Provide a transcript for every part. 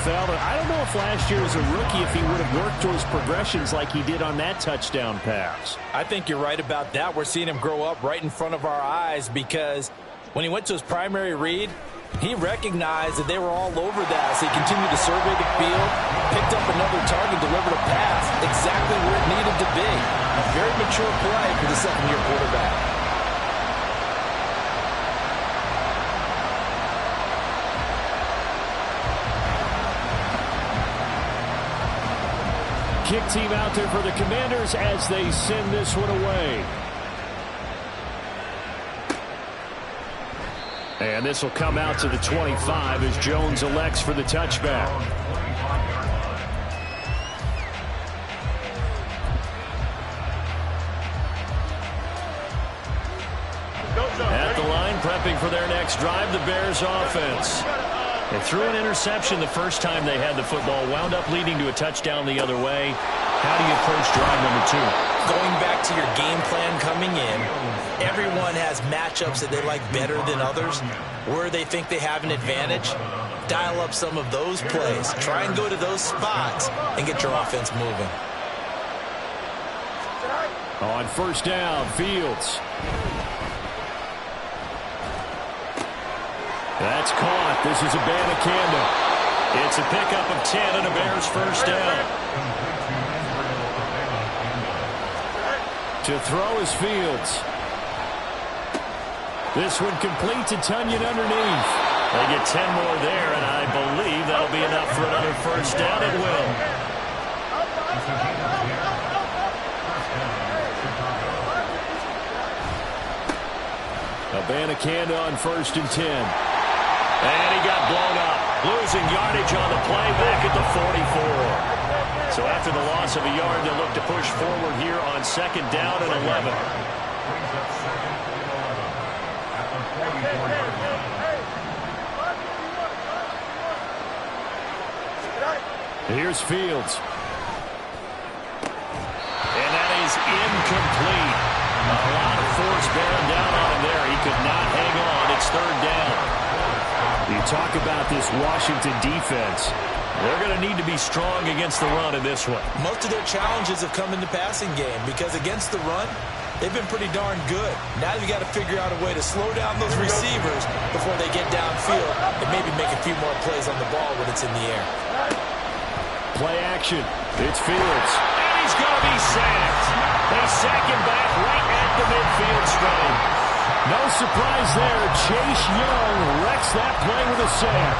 NFL. And I don't know if last year as a rookie if he would have worked those progressions like he did on that touchdown pass. I think you're right about that. We're seeing him grow up right in front of our eyes because when he went to his primary read, he recognized that they were all over that. So he continued to survey the field, picked up another target, delivered a pass exactly where it needed to be. A very mature play for the second-year quarterback. Kick team out there for the Commanders as they send this one away. And this will come out to the 25 as Jones elects for the touchback. At the line, prepping for their next drive, the Bears offense. They threw an interception the first time they had the football, wound up leading to a touchdown the other way. How do you approach drive number 2? Going back to your game plan coming in, everyone has matchups that they like better than others. Where they think they have an advantage, dial up some of those plays. Try and go to those spots and get your offense moving. On first down, Fields. That's caught. This is Abanikanda. It's a pickup of 10 and a Bears first down. To throw is Fields. This one complete to Tunyon underneath. They get 10 more there, and I believe that'll be enough for another first down. It will. Abanikanda on first and 10. And he got blown up. Losing yardage on the play back at the 44. So after the loss of a yard, they'll look to push forward here on second down and 11. Here's Fields. And that is incomplete. A lot of force bearing down on him there. He could not hang on. It's third down. You talk about this Washington defense. They're going to need to be strong against the run in this one. Most of their challenges have come in the passing game because against the run, they've been pretty darn good. Now you've got to figure out a way to slow down those receivers before they get downfield and maybe make a few more plays on the ball when it's in the air. Play action. It's Fields. And he's going to be sacked. They sack him back right at the midfield stripe. No surprise there. Chase Young wrecks that play with a sack.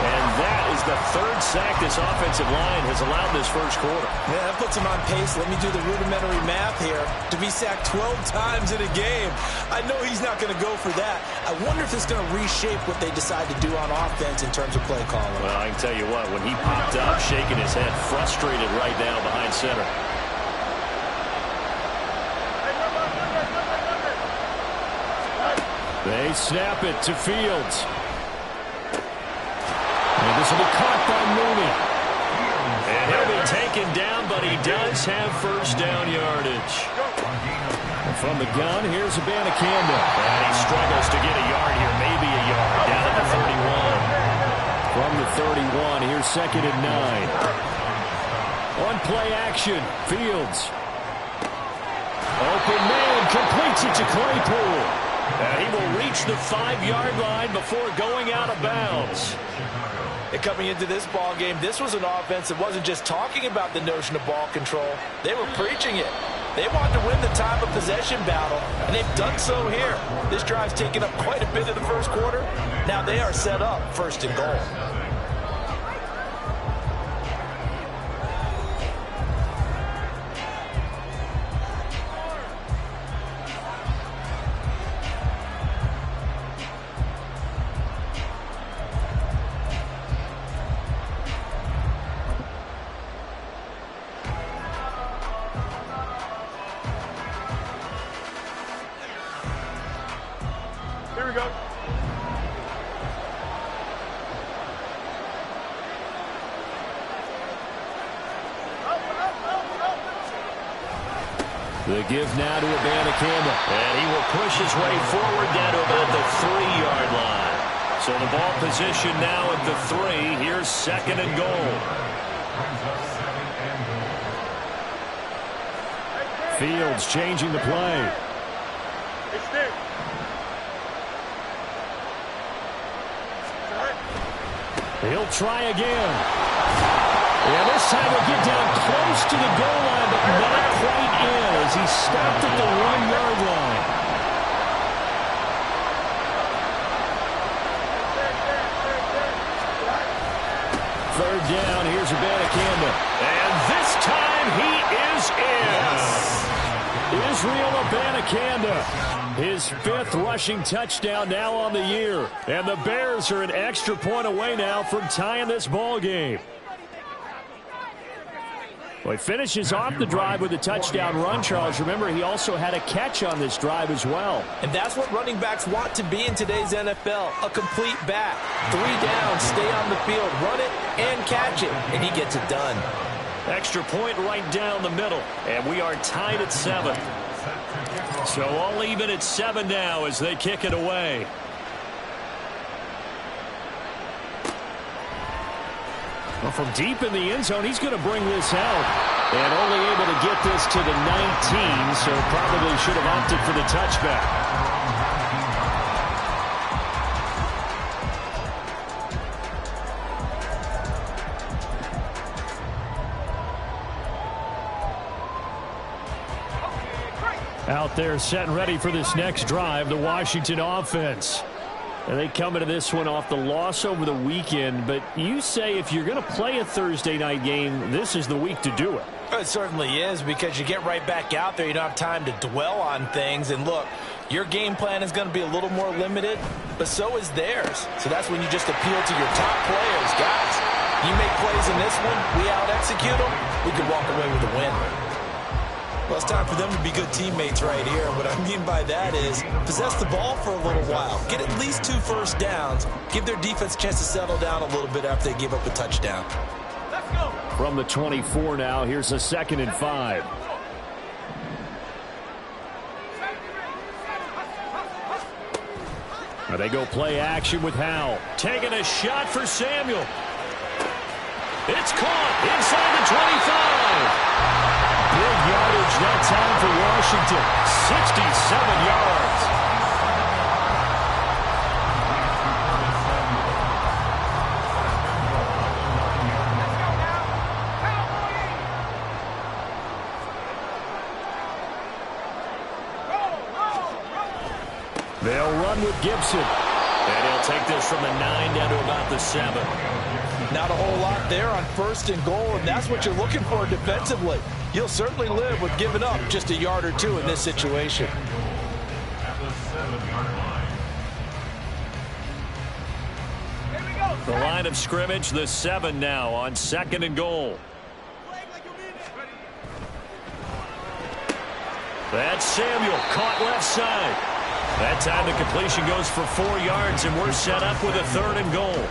And that is the third sack this offensive line has allowed this first quarter. Yeah, that puts him on pace. Let me do the rudimentary math here. To be sacked 12 times in a game. I know he's not going to go for that. I wonder if it's going to reshape what they decide to do on offense in terms of play calling. Well, I can tell you what, when he popped up, shaking his head, frustrated right now behind center. They snap it to Fields. And this will be caught by Mooney. And he'll be taken down, but he does have first down yardage. And from the gun, here's Abanikanda. And he struggles to get a yard here, maybe a yard, down at the 31. From the 31, here's second and 9. On play action, Fields. Open man, completes it to Claypool. And he will reach the 5-yard line before going out of bounds. And coming into this ball game, this was an offense that wasn't just talking about the notion of ball control. They were preaching it. They wanted to win the time of possession battle, and they've done so here. This drive's taken up quite a bit of the first quarter. Now they are set up first and goal. Here we go. The give now to Abanikanda. And he will push his way forward down to about the 3-yard line. So the ball position now at the 3. Here's 2nd and goal. Fields changing the play. He'll try again. And this time he'll get down close to the goal line, but not quite in as he stopped at the 1-yard line. Third down, here's Abanikanda. And this time he is in. Israel Abanikanda, his 5th rushing touchdown now on the year. And the Bears are an extra point away now from tying this ball game. Well, he finishes off the drive with a touchdown run, Charles. Remember, he also had a catch on this drive as well. And that's what running backs want to be in today's NFL, a complete back. 3 downs, stay on the field, run it, and catch it, and he gets it done. Extra point right down the middle, and we are tied at 7. So all even at 7 now as they kick it away. Well, from deep in the end zone, he's going to bring this out. And only able to get this to the 19, so probably should have opted for the touchback. Out there set and ready for this next drive, the Washington offense. And they come into this one off the loss over the weekend. But you say if you're going to play a Thursday night game, this is the week to do it. It certainly is, because you get right back out there. You don't have time to dwell on things. And look, your game plan is going to be a little more limited, but so is theirs. So that's when you just appeal to your top players. Guys, you make plays in this one, we out-execute them, we could walk away with a win. Well, it's time for them to be good teammates right here. What I mean by that is possess the ball for a little while. Get at least 2 first downs. Give their defense a chance to settle down a little bit after they give up a touchdown. Let's go. From the 24 now, here's a 2nd and 5. Now they go play action with Howell. Taking a shot for Samuel. It's caught inside the 25. Big yardage that time for Washington. 67 yards. They'll run with Gibson. And he'll take this from the 9 down to about the 7. Not a whole lot there on 1st and goal, and that's what you're looking for defensively. You'll certainly live with giving up just a yard or 2 in this situation. The line of scrimmage, the 7 now on 2nd and goal. That's Samuel, caught left side. That time the completion goes for 4 yards, and we're set up with a 3rd and goal.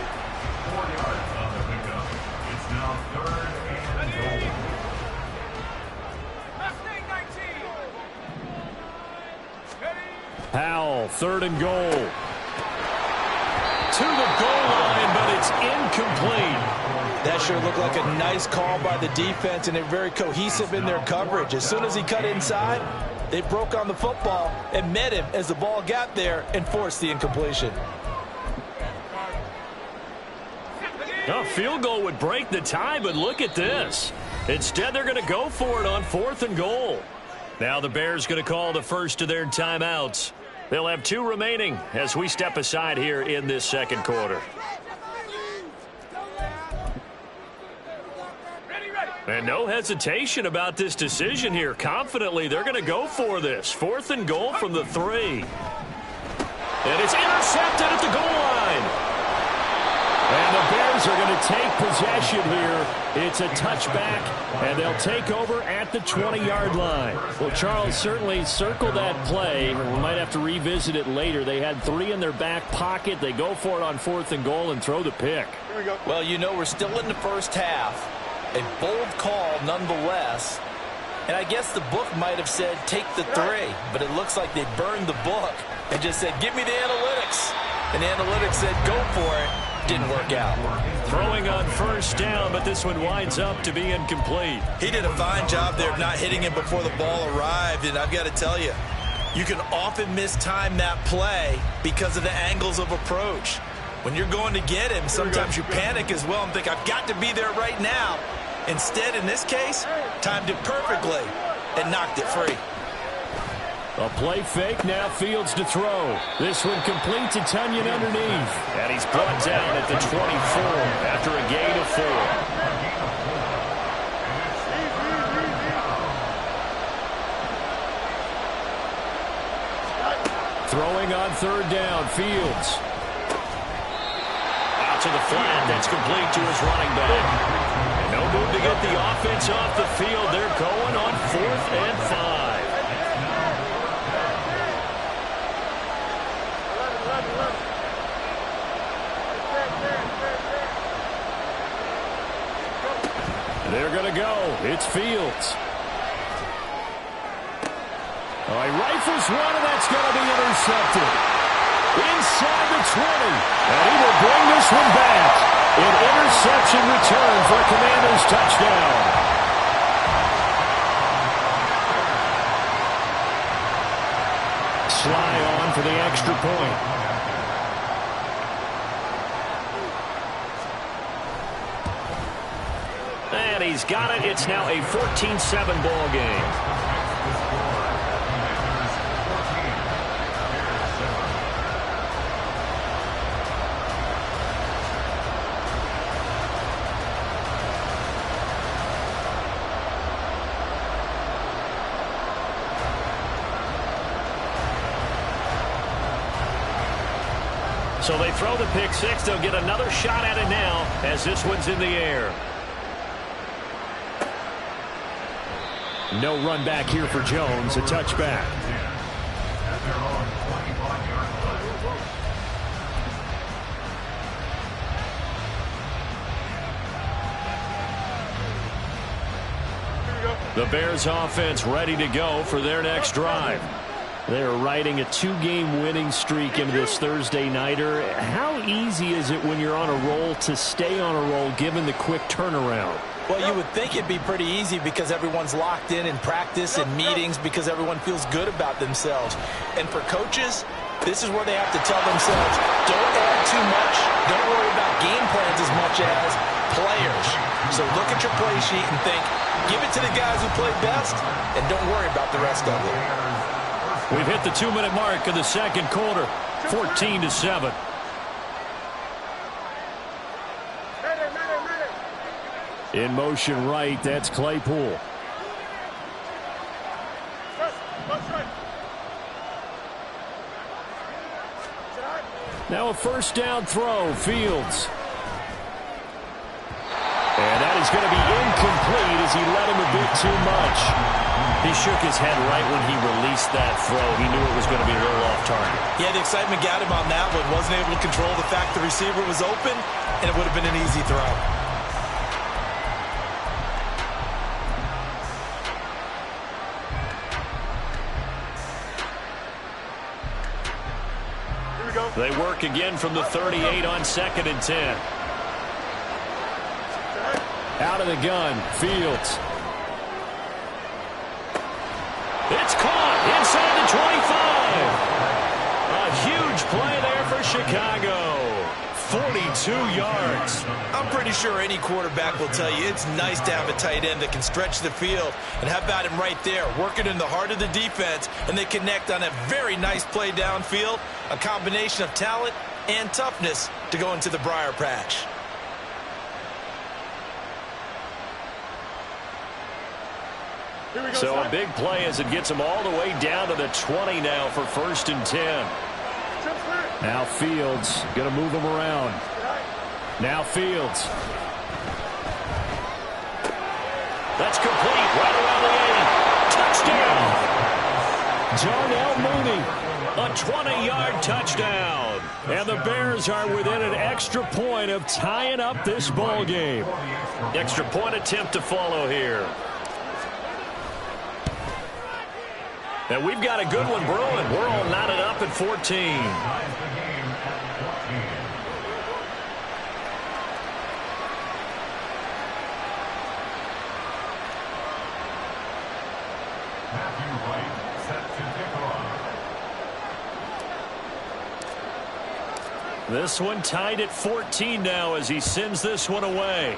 Howell, 3rd and goal. To the goal line, but it's incomplete. That sure looked like a nice call by the defense, and they're very cohesive in their coverage. As soon as he cut inside, they broke on the football and met him as the ball got there and forced the incompletion. A field goal would break the tie, but look at this. Instead, they're going to go for it on 4th and goal. Now the Bears going to call the first of their timeouts. They'll have 2 remaining as we step aside here in this 2nd quarter. And no hesitation about this decision here. Confidently, they're going to go for this. 4th and goal from the 3. And it's intercepted at the goal line. And the Bears are going to take possession here. It's a touchback, and they'll take over at the 20-yard line. Well, Charles, certainly circle that play. We might have to revisit it later. They had 3 in their back pocket. They go for it on 4th and goal and throw the pick. Here we go. Well, you know, we're still in the first half. A bold call nonetheless. And I guess the book might have said take the 3, but it looks like they burned the book and just said, give me the analytics. and analytics said go for it. Didn't work out. Throwing on first down, but this one winds up to be incomplete. He did a fine job there of not hitting it before the ball arrived, and I've got to tell you, you can often mistime that play because of the angles of approach. When you're going to get him, sometimes you panic as well and think, I've got to be there right now. Instead, in this case, timed it perfectly and knocked it free. A play fake, now Fields to throw. This one complete to Tonyan underneath. And he's brought down at the 24 after a gain of 4. Throwing on third down, Fields. Out to the flat, that's complete to his running back. And no move to get the offense off the field. They're going on 4th and 5. They're going to go. It's Fields. Oh, he rifles one, and that's going to be intercepted. Inside the 20. And he will bring this one back. An interception return for a Commanders touchdown. Sly on for the extra point. And he's got it. It's now a 14-7 ball game. So they throw the pick six. They'll get another shot at it now as this one's in the air. No run back here for Jones. A touchback. The Bears offense ready to go for their next drive. They're riding a 2-game winning streak into this Thursday nighter. How easy is it when you're on a roll to stay on a roll given the quick turnaround? Well, you would think it'd be pretty easy because everyone's locked in practice and meetings because everyone feels good about themselves. And for coaches, this is where they have to tell themselves, don't add too much. Don't worry about game plans as much as players. So look at your play sheet and think, give it to the guys who play best and don't worry about the rest of it. We've hit the 2-minute mark of the second quarter, 14-7. In motion right, that's Claypool. Now a first down throw, Fields. And that is going to be incomplete as he let him a bit too much. He shook his head right when he released that throw. He knew it was going to be a little off target. Yeah, the excitement got him on that one. Wasn't able to control the fact the receiver was open, and it would have been an easy throw. They work again from the 38 on 2nd and 10. Out of the gun, Fields. It's caught inside the 25. A huge play there for Chicago. 42 yards. I'm pretty sure any quarterback will tell you it's nice to have a tight end that can stretch the field. And how about him right there, working in the heart of the defense, and they connect on a very nice play downfield, a combination of talent and toughness to go into the briar patch. So a big play as it gets them all the way down to the 20 now for 1st and 10. Now Fields going to move him around. Now Fields. That's complete right around the 80. Touchdown. Darnell Mooney. A 20-yard touchdown. And the Bears are within an extra point of tying up this ball game. Extra point attempt to follow here. And we've got a good one brewing. We're all knotted up at 14. This one tied at 14 now as he sends this one away.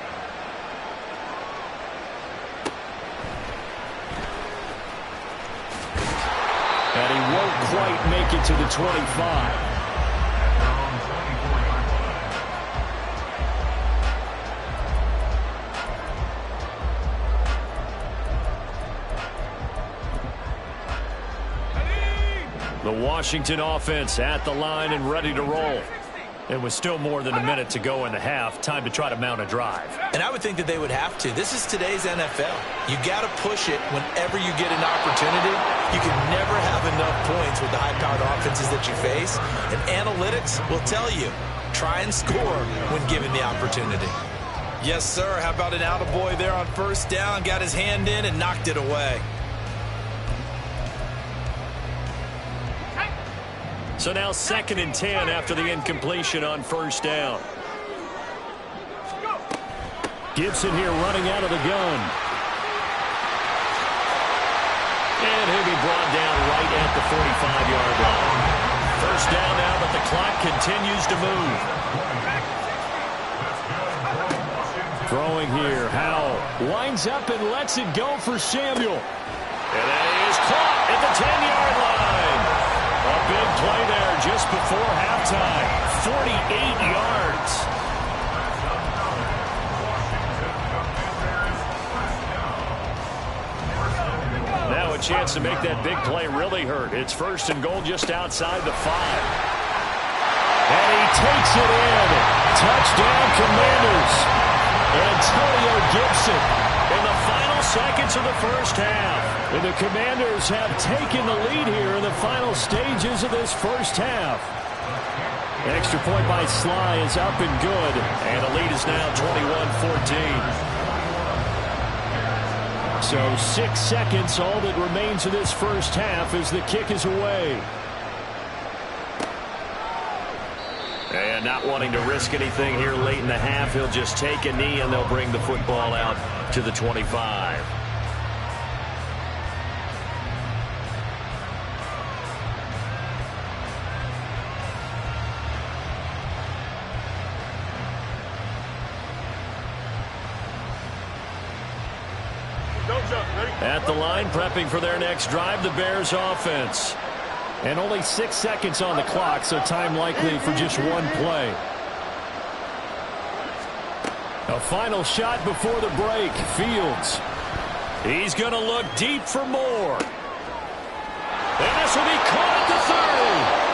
And he won't quite make it to the 25. The Washington offense at the line and ready to roll. It was still more than a minute to go in the half. Time to try to mount a drive. And I would think that they would have to. This is today's NFL. You got to push it whenever you get an opportunity. You can never have enough points with the high-powered offenses that you face. And analytics will tell you, try and score when given the opportunity. Yes, sir. How about an attaboy there on first down? Got his hand in and knocked it away. So now 2nd and 10 after the incompletion on first down. Gibson here running out of the gun. And he'll be brought down right at the 45-yard line. First down now, but the clock continues to move. Throwing here, Howell winds up and lets it go for Samuel. And that is caught at the 10-yard line. A big play there just before halftime. 48 yards. Now a chance to make that big play really hurt. It's 1st and goal just outside the 5. And he takes it in. Touchdown, Commanders. Antonio Gibson in the final seconds of the first half. And the Commanders have taken the lead here in the final stages of this first half. Extra point by Sly is up and good. And the lead is now 21-14. So 6 seconds, all that remains of this first half as the kick is away. And not wanting to risk anything here late in the half, he'll just take a knee and they'll bring the football out to the 25. At the line, prepping for their next drive, the Bears offense. And only 6 seconds on the clock, so time likely for just one play. A final shot before the break. Fields. He's going to look deep for more. And this will be caught at the 30.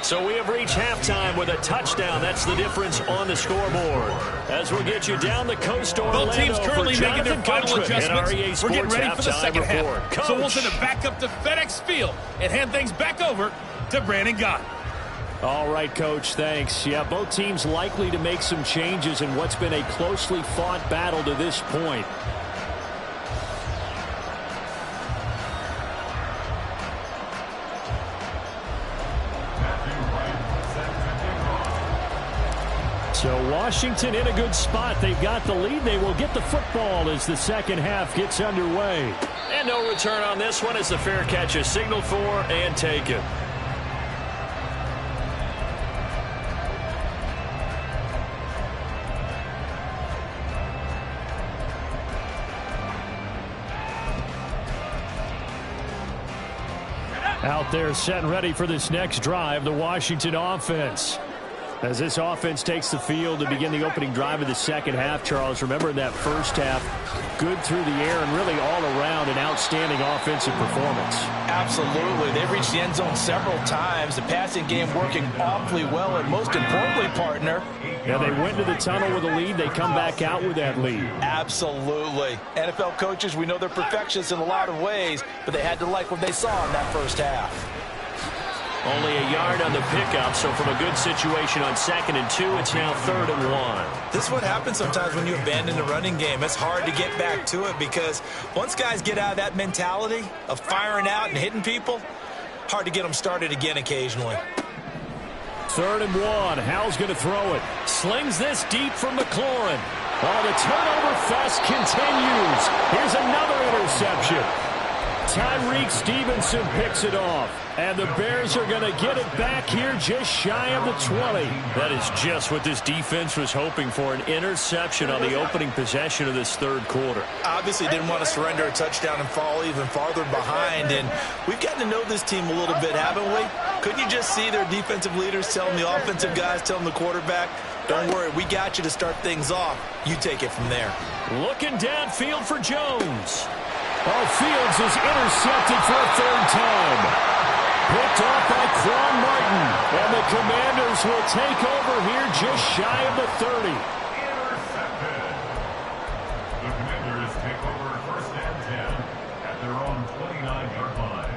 So we have reached halftime with a touchdown. That's the difference on the scoreboard. As we'll get you down the coast to Orlando. Both teams currently making their final adjustments. We're getting ready for the second half. Coach. So we'll send it back up to FedEx Field and hand things back over to Brandon Gaudin. All right, Coach, thanks. Yeah, both teams likely to make some changes in what's been a closely fought battle to this point. So Washington in a good spot. They've got the lead. They will get the football as the second half gets underway. And no return on this one as the fair catch is signaled for and taken. Out there set and ready for this next drive, the Washington offense. As this offense takes the field to begin the opening drive of the second half, Charles, remember in that first half, good through the air and really all around an outstanding offensive performance. Absolutely. They've reached the end zone several times. The passing game working awfully well, and most importantly, partner. Yeah, they went to the tunnel with a lead. They come back out with that lead. Absolutely. NFL coaches, we know they're perfectionists in a lot of ways, but they had to like what they saw in that first half. Only a yard on the pickup, so from a good situation on 2nd and 2, it's now 3rd and 1. This is what happens sometimes when you abandon the running game. It's hard to get back to it because once guys get out of that mentality of firing out and hitting people, hard to get them started again occasionally. 3rd and 1. Howell's going to throw it. Slings this deep from McLaurin. Oh, the turnover fest continues. Here's another interception. Tyreek Stevenson picks it off. And the Bears are going to get it back here just shy of the 20. That is just what this defense was hoping for, an interception on the opening possession of this third quarter. Obviously didn't want to surrender a touchdown and fall even farther behind. And we've gotten to know this team a little bit, haven't we? Couldn't you just see their defensive leaders telling the offensive guys, telling the quarterback, don't worry, we got you to start things off. You take it from there. Looking downfield for Jones. Oh, Fields is intercepted for a third time. Picked off by Quan Martin. And the Commanders will take over here just shy of the 30. Intercepted. The Commanders take over first and 10 at their own 29-yard line.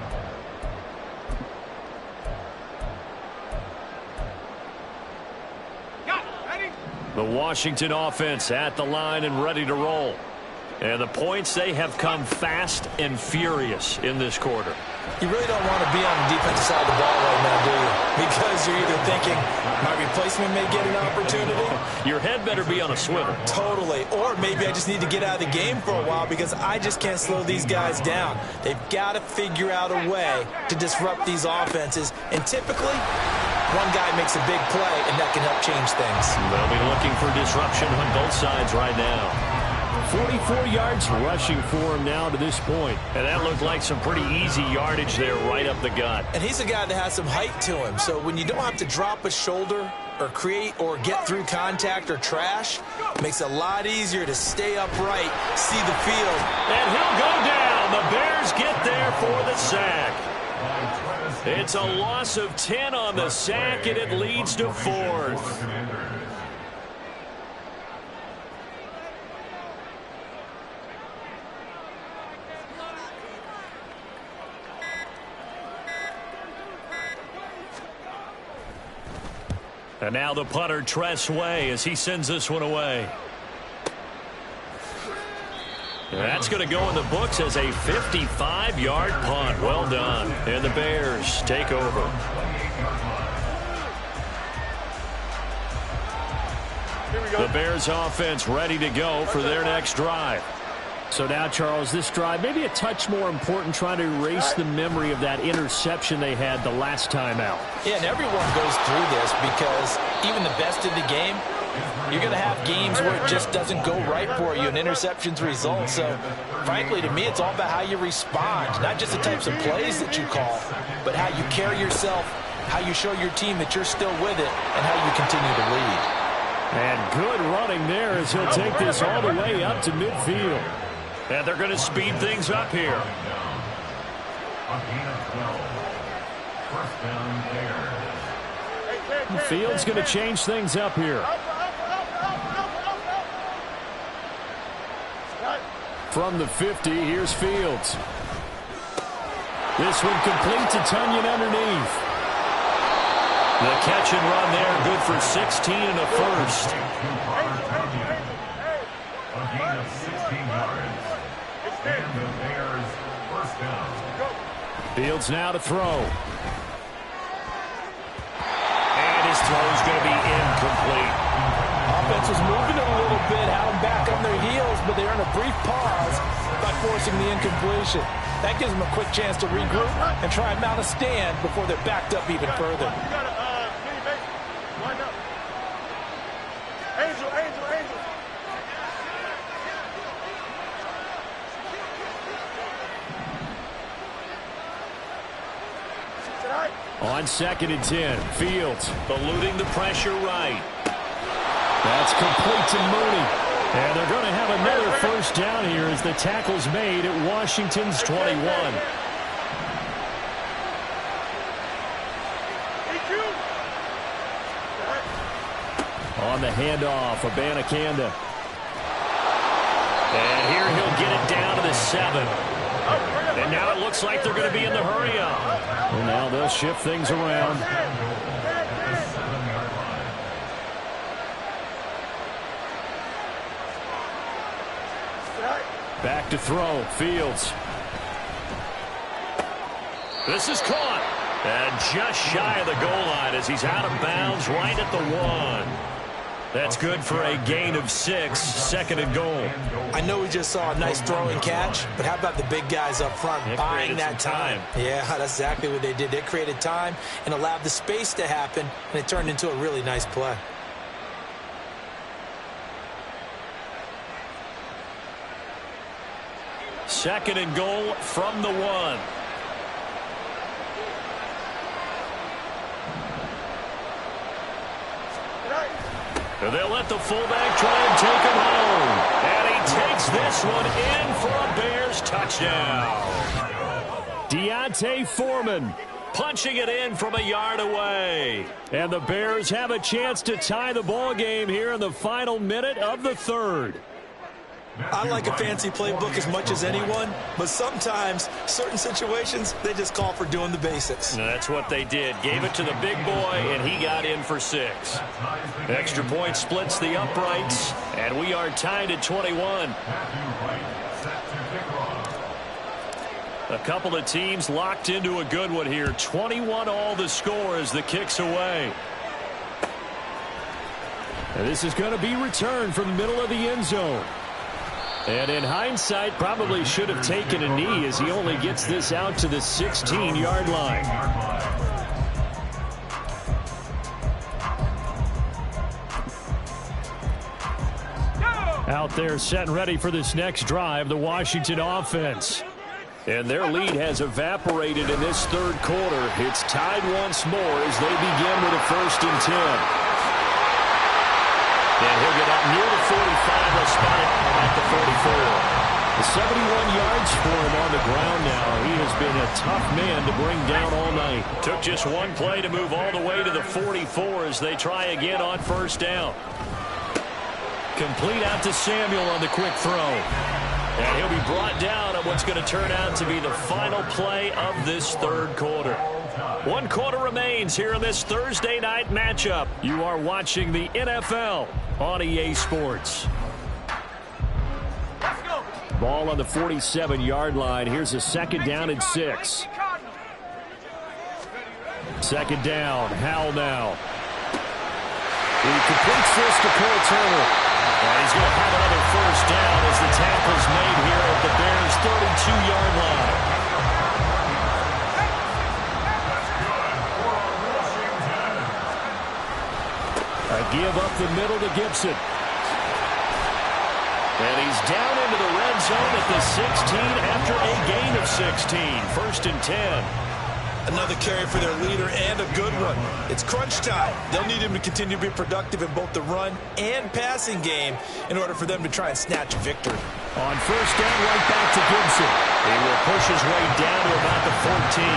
The Washington offense at the line and ready to roll. And the points, they have come fast and furious in this quarter. You really don't want to be on the defensive side of the ball right now, do you? Because you're either thinking, my replacement may get an opportunity. Your head better be on a swivel. Totally. Or maybe I just need to get out of the game for a while because I just can't slow these guys down. They've got to figure out a way to disrupt these offenses. And typically, one guy makes a big play, and that can help change things. They'll be looking for disruption on both sides right now. 44 yards rushing for him now to this point. And that looked like some pretty easy yardage there right up the gut. And he's a guy that has some height to him. So when you don't have to drop a shoulder or create or get through contact or trash, it makes it a lot easier to stay upright, see the field. And he'll go down. The Bears get there for the sack. It's a loss of 10 on the sack, and it leads to fourth. And now the punter, Tress Way, as he sends this one away. That's going to go in the books as a 55-yard punt. Well done. And the Bears take over. The Bears offense ready to go for their next drive. So now, Charles, this drive maybe a touch more important, trying to erase the memory of that interception they had the last time out. Yeah, and everyone goes through this because even the best in the game, you're going to have games where it just doesn't go right for you and interceptions result. So, frankly, to me, it's all about how you respond, not just the types of plays that you call, but how you carry yourself, how you show your team that you're still with it, and how you continue to lead. And good running there as he'll take this all the way up to midfield. And they're going to speed things up here. Fields going to change things up here. From the 50, here's Fields. This one complete to Tonyan underneath. The catch and run there, good for 16 and a first. A gain of 16 yards. And the Bears first down. Fields now to throw. And his throw's going to be incomplete. Offense was moving a little bit, had them back on their heels, but they're in a brief pause by forcing the incompletion. That gives them a quick chance to regroup and try and mount a stand before they're backed up even further. On 2nd and 10, Fields eluding the pressure right. That's complete to Mooney. And they're going to have another first down here as the tackle's made at Washington's 21. On the handoff, Abanikanda. And here he'll get it down to the 7. And now it looks like they're going to be in the hurry-up. And now they'll shift things around. Back to throw, Fields. This is caught. And just shy of the goal line as he's out of bounds right at the 1. That's good for a gain of 6, 2nd and goal. I know we just saw a nice throw and catch, but how about the big guys up front buying that time? Yeah, that's exactly what they did. They created time and allowed the space to happen, and it turned into a really nice play. Second and goal from the 1. And they'll let the fullback try and take him home. And he takes this one in for a Bears touchdown. Deontay Foreman punching it in from a yard away. And the Bears have a chance to tie the ball game here in the final minute of the 3rd. I like a fancy playbook as much as anyone, but sometimes certain situations, they just call for doing the basics. And that's what they did. Gave it to the big boy, and he got in for 6. Extra point splits the uprights, and we are tied at 21. A couple of teams locked into a good one here. 21 all the score as the kick's away. And this is going to be returned from the middle of the end zone. And in hindsight, probably should have taken a knee as he only gets this out to the 16-yard line. Out there set and ready for this next drive, the Washington offense. And their lead has evaporated in this 3rd quarter. It's tied once more as they begin with a 1st and 10. And he'll get up near the 45. They'll spot it at the 44. 71 yards for him on the ground now. He has been a tough man to bring down all night. Took just one play to move all the way to the 44 as they try again on 1st down. Complete out to Samuel on the quick throw. And he'll be brought down on what's going to turn out to be the final play of this 3rd quarter. 1 quarter remains here in this Thursday night matchup. You are watching the NFL on EA Sports. Ball on the 47-yard line. Here's a 2nd down and 6. 2nd down. Howell now. He completes this to Cole Turner. And he's going to have another 1st down as the tackle's made here at the Bears' 32-yard line. A give up the middle to Gibson. And he's down into the red zone at the 16 after a gain of 16. 1st and 10. Another carry for their leader and a good one. It's crunch time. They'll need him to continue to be productive in both the run and passing game in order for them to try and snatch a victory. On 1st down, right back to Gibson. He will push his way down to about the 14.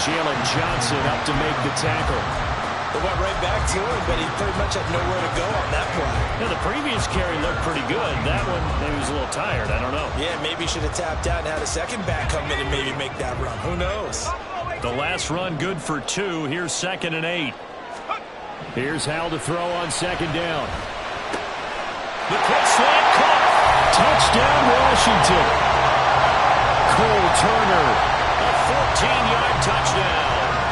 Jalen Johnson up to make the tackle. They went right back to him, but he pretty much had nowhere to go on that play. Yeah, the previous carry looked pretty good. That one, maybe he was a little tired. I don't know. Yeah, maybe he should have tapped out and had a second back come in and maybe make that run. Who knows? The last run good for 2. Here's 2nd and 8. Here's Howell to throw on 2nd down. The quick slant caught. Touchdown, Washington. Cole Turner, a 14-yard touchdown.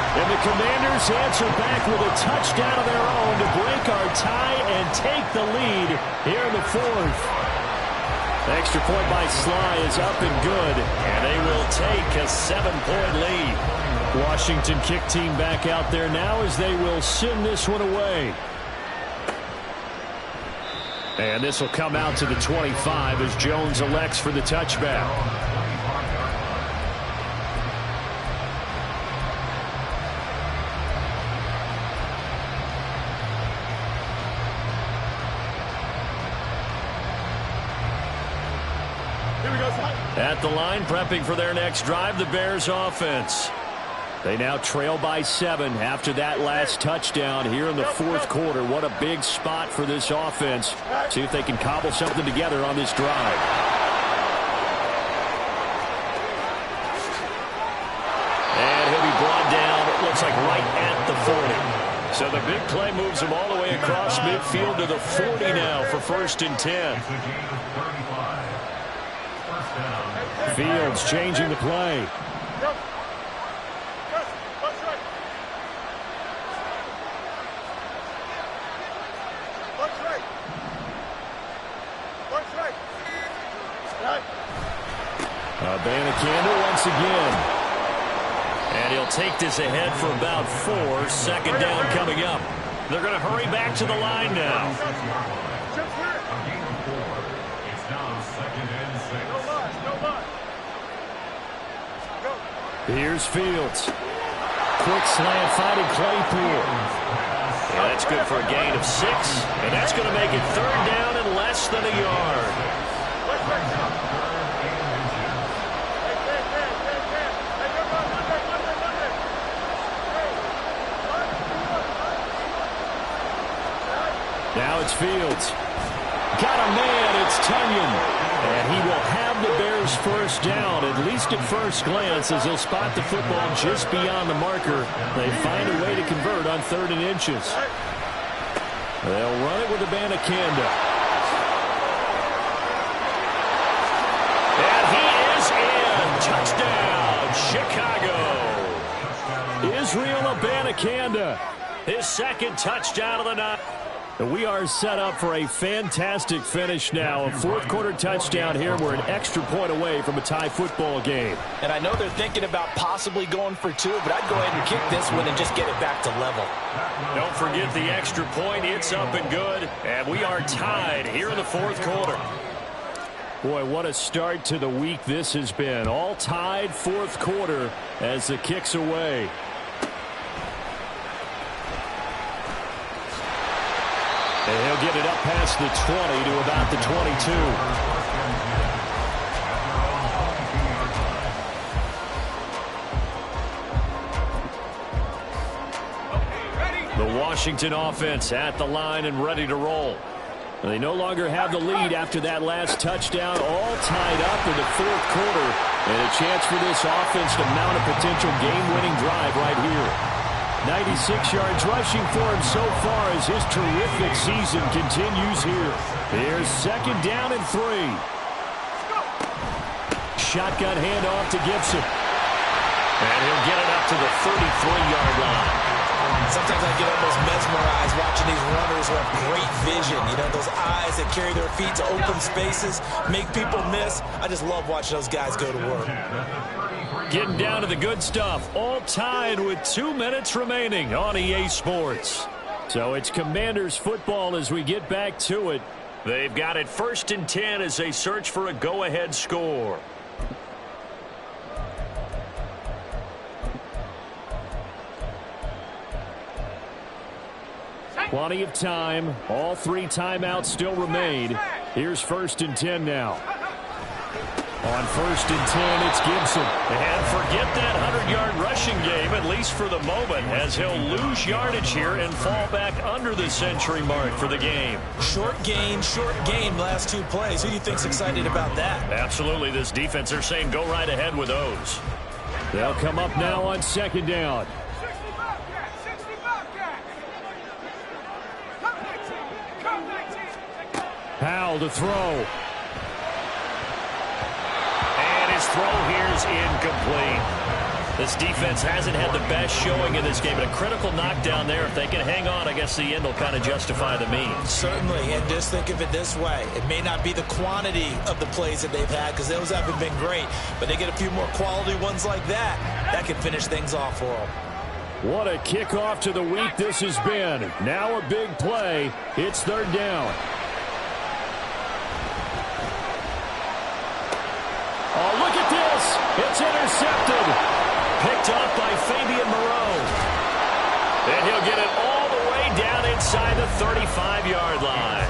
And the Commanders answer back with a touchdown of their own to break our tie and take the lead here in the 4th. Extra point by Sly is up and good, and they will take a 7-point lead. Washington kick team back out there now as they will send this one away. And this will come out to the 25 as Jones elects for the touchback. At the line, prepping for their next drive, the Bears offense. They now trail by 7 after that last touchdown here in the 4th quarter. What a big spot for this offense. See if they can cobble something together on this drive. And he'll be brought down, it looks like right at the 40. So the big play moves him all the way across midfield to the 40 now for 1st and 10. Fields changing the play. Abanikanda once again. And he'll take this ahead for about 4. Second down coming up. They're going to hurry back to the line now. It's now 2nd and 6. Here's Fields. Quick slant fighting Claypool. Yeah, that's good for a gain of 6. And that's going to make it 3rd down and less than a yard. Now it's Fields. Got a man, it's Tunyon. And he will have the Bears first down, at least at first glance, as he'll spot the football just beyond the marker. They find a way to convert on 3rd and inches. They'll run it with Abanikanda. And he is in. Touchdown, Chicago. Israel Abanikanda, his 2nd touchdown of the night. We are set up for a fantastic finish now. A 4th quarter touchdown here. We're an extra point away from a tie football game. And I know they're thinking about possibly going for 2, but I'd go ahead and kick this one and just get it back to level. Don't forget the extra point. It's up and good. And we are tied here in the 4th quarter. Boy, what a start to the week this has been. All tied 4th quarter as the kick's away. And he'll get it up past the 20 to about the 22. The Washington offense at the line and ready to roll. They no longer have the lead after that last touchdown, all tied up in the 4th quarter. And a chance for this offense to mount a potential game-winning drive right here. 96 yards rushing for him so far as his terrific season continues here. Here's 2nd down and 3. Shotgun handoff to Gibson. And he'll get it up to the 33-yard line. Sometimes I get almost mesmerized watching these runners who have great vision. You know, those eyes that carry their feet to open spaces, make people miss. I just love watching those guys go to work. Getting down to the good stuff. All tied with 2 minutes remaining on EA Sports. So it's Commanders football as we get back to it. They've got it 1st and 10 as they search for a go-ahead score. Plenty of time. All 3 timeouts still remain. Here's 1st and 10 now. On 1st and 10, it's Gibson. And forget that 100-yard rushing game, at least for the moment, as he'll lose yardage here and fall back under the century mark for the game. Short game, last 2 plays. Who do you think's excited about that? Absolutely. This defense, they're saying go right ahead with those. They'll come up now on 2nd down. Powell to throw. And his throw here's incomplete. This defense hasn't had the best showing in this game, but a critical knockdown there. If they can hang on, I guess the end will kind of justify the means. Certainly, and just think of it this way. It may not be the quantity of the plays that they've had, because those haven't been great, but they get a few more quality ones like that. That can finish things off for them. What a kickoff to the week this has been. Now a big play. It's 3rd down. Oh, look at this. It's intercepted. Picked off by Fabian Moreau. And he'll get it all the way down inside the 35-yard line.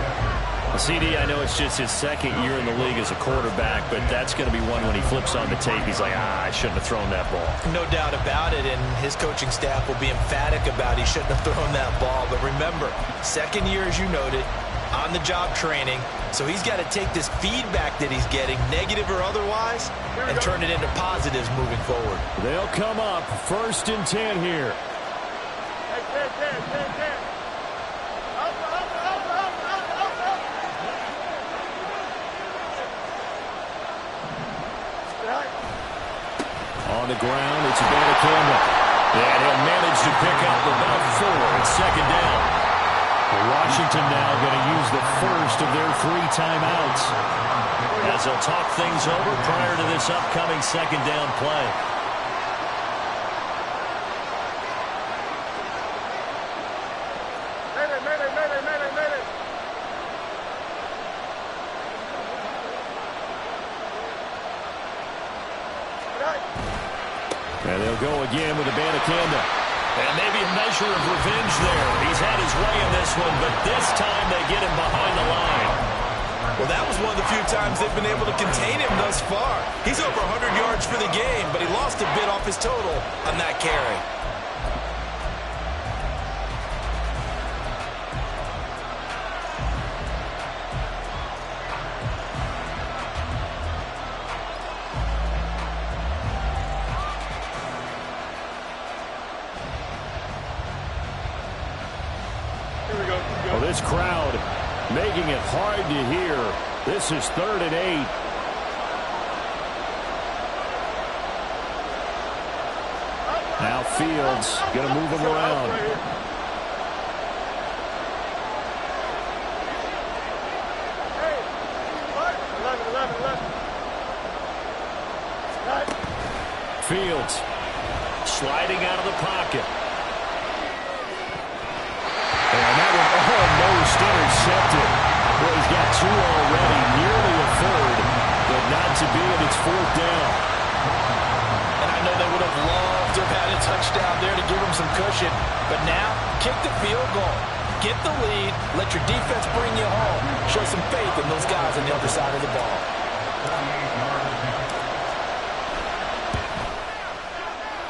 CD, I know it's just his 2nd year in the league as a quarterback, but that's going to be one when he flips on the tape. He's like, I shouldn't have thrown that ball. No doubt about it, and his coaching staff will be emphatic about he shouldn't have thrown that ball. But remember, 2nd year, as you noted, on-the-job training, so he's got to take this feedback that he's getting, negative or otherwise, and turn it into positives moving forward. They'll come up 1st and 10 here. On the ground, it's Abanikanda. And he'll manage to pick up about 4. It's 2nd down. Washington now going to use the first of their 3 timeouts. as they'll talk things over prior to this upcoming second down play. And they'll go again with Abanikanda. And maybe a measure of revenge there. He's had his way in this one, but this time they get him behind the line. Well, that was one of the few times they've been able to contain him thus far. He's over 100 yards for the game, but he lost a bit off his total on that carry. Well, this crowd making it hard to hear. This is 3rd and 8. Now Fields going to move him around. Fields sliding out of the pocket. And that one almost intercepted. Well, he's got 2 already, nearly a third, but not to be, and it's 4th down. And I know they would have loved to have had a touchdown there to give him some cushion. But now, kick the field goal. Get the lead. Let your defense bring you home. Show some faith in those guys on the other side of the ball.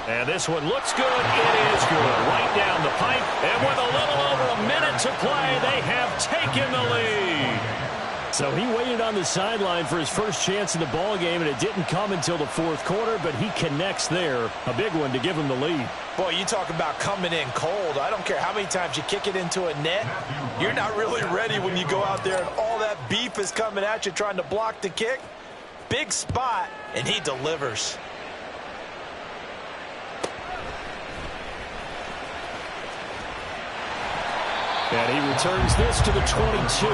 And this one looks good. It is good. Right down the pipe. And with a little over a minute to play, they have taken the lead. So he waited on the sideline for his first chance in the ball game, and it didn't come until the 4th quarter, but he connects there. A big one to give him the lead. Boy, you talk about coming in cold. I don't care how many times you kick it into a net. You're not really ready when you go out there and all that beef is coming at you trying to block the kick. Big spot, and he delivers. And he returns this to the 22.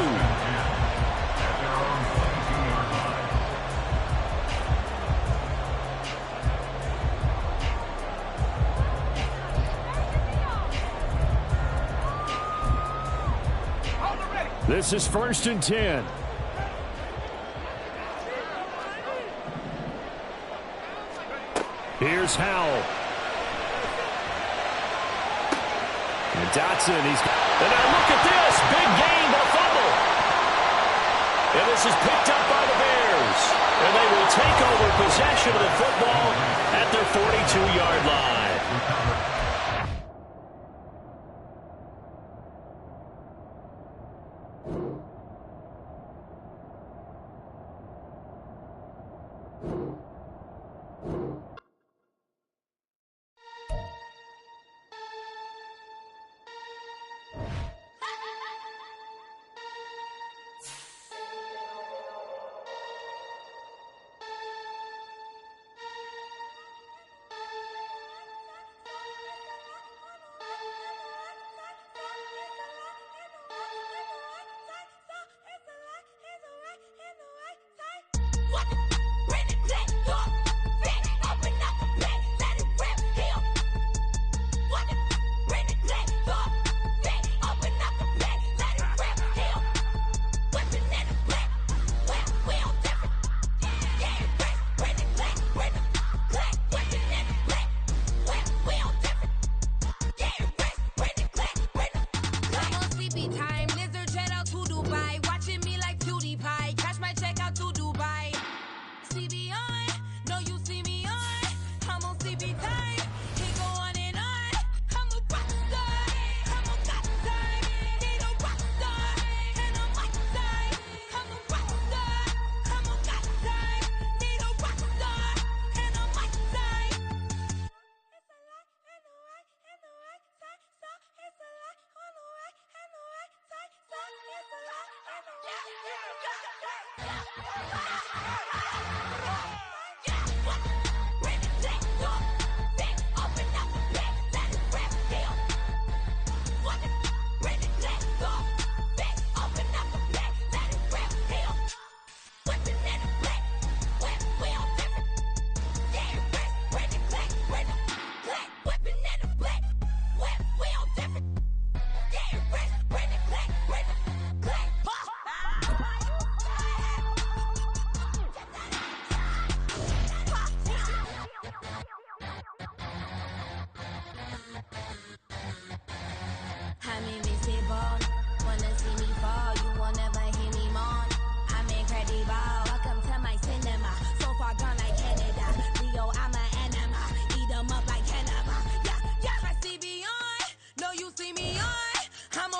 This is 1st and 10. Here's Howell. And Dotson, and now look at this. Big gain, but a fumble. And this is picked up by the Bears. And they will take over possession of the football at their 42-yard line.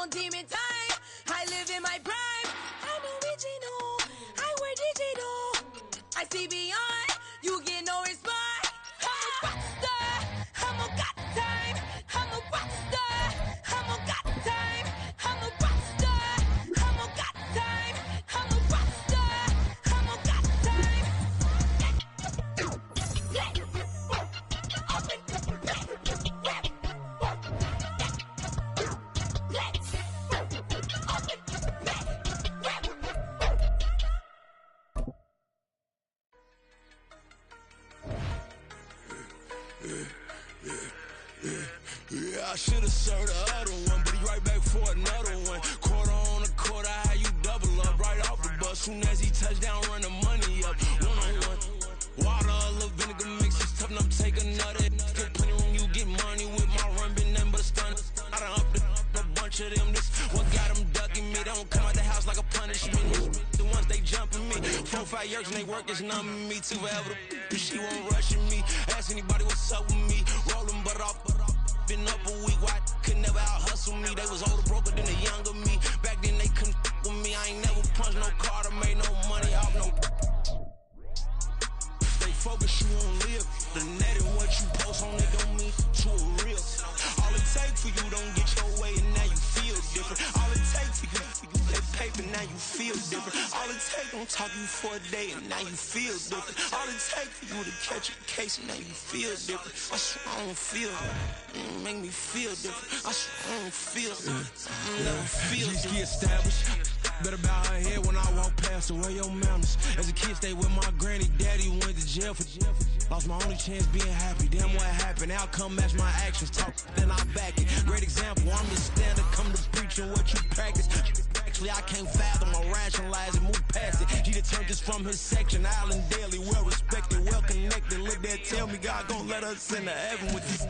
on demon time. I live in my prime. I'm original. I wear digital. I see beyond. You get no response. I'm a rock star. I'm a got time. I'm a rock star. I'm a got time. I'm a rock star. I'm a got time. I'm a rock star. I'm a got time. Yeah, I should've served the other one, but he right back for another one. Quarter on a quarter, how you double up right off the bus. Soon as he touch down, run the money up. One-on-one. Water, a little vinegar mix, it's tough enough to take another. Get plenty room, you get money with my run, been nothing but a stun. I done up a bunch of them, this what got them ducking me. They don't come out the house like a punishment. The ones they jumping me. 4 or 5 years and they work is numbing me. Too forever, the she won't rushing me. Ask anybody what's up with me. Rolling but off. Been up a week, why could never out hustle me? They was older, broker than the younger me. Back then they couldn't with me. I ain't never punched no card or made no money off no. Stay focused, you won't live. The net and what you post on it don't mean to a real. All it take for you don't get your way and now you feel different. All it take for you that paper, now you feel different. All it take don't talk you for a day and now you feel different. All it take for you to catch a case and now you feel different. I swear I don't feel make me feel different. I swear I don't feel never feel different. Established. Better bow her head when I walk past her. Where your manners? As a kid, stayed with my granny. Daddy went to jail for lost my only chance being happy. Damn, what happened? Outcome match my actions. Talk, then I back it. Great example. I'm the standard. Come to preaching what you practice. Actually, I can't fathom or rationalize it. Move past it. He determined this from his section. Island Daily, well respected, well connected. Look there, tell me God gon' let us into heaven with this.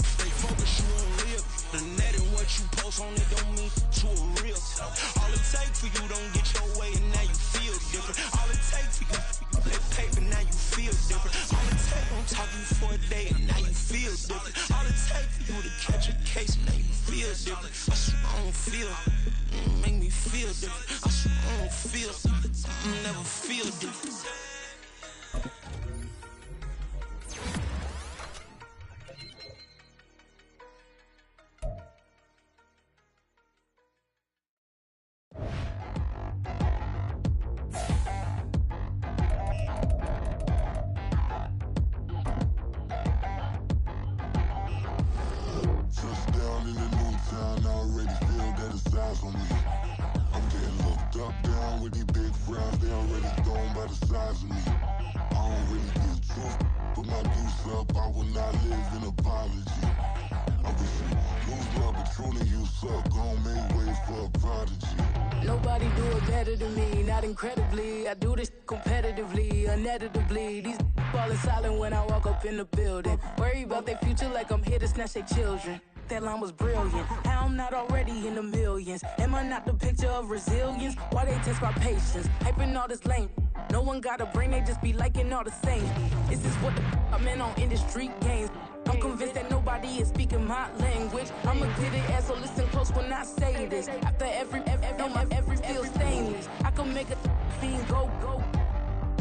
Stay focused, you won't live. The net and what you post on it don't mean to a real. All it take for you don't get your way and now you feel different. All it take for you that paper, now you feel different. All it take don't talk you for a day and now you feel different. All it take for you to catch a case and now you feel different. I swear I don't feel make me feel different. I swear I don't feel never feel different. Nobody do it better than me, not incredibly. I do this competitively, uneditably. These falling silent when I walk up in the building. Worry about their future like I'm here to snatch their children. That line was brilliant. How I'm not already in the millions. Am I not the picture of resilience? Why they test my patience? Hyping all this lame. No one got a brain, they just be liking all the same. Is this what the I'm in on industry games? I'm convinced that nobody is speaking my language. I'm a good ass, so listen close when I say this. After every feel stainless. I can make a fiend go.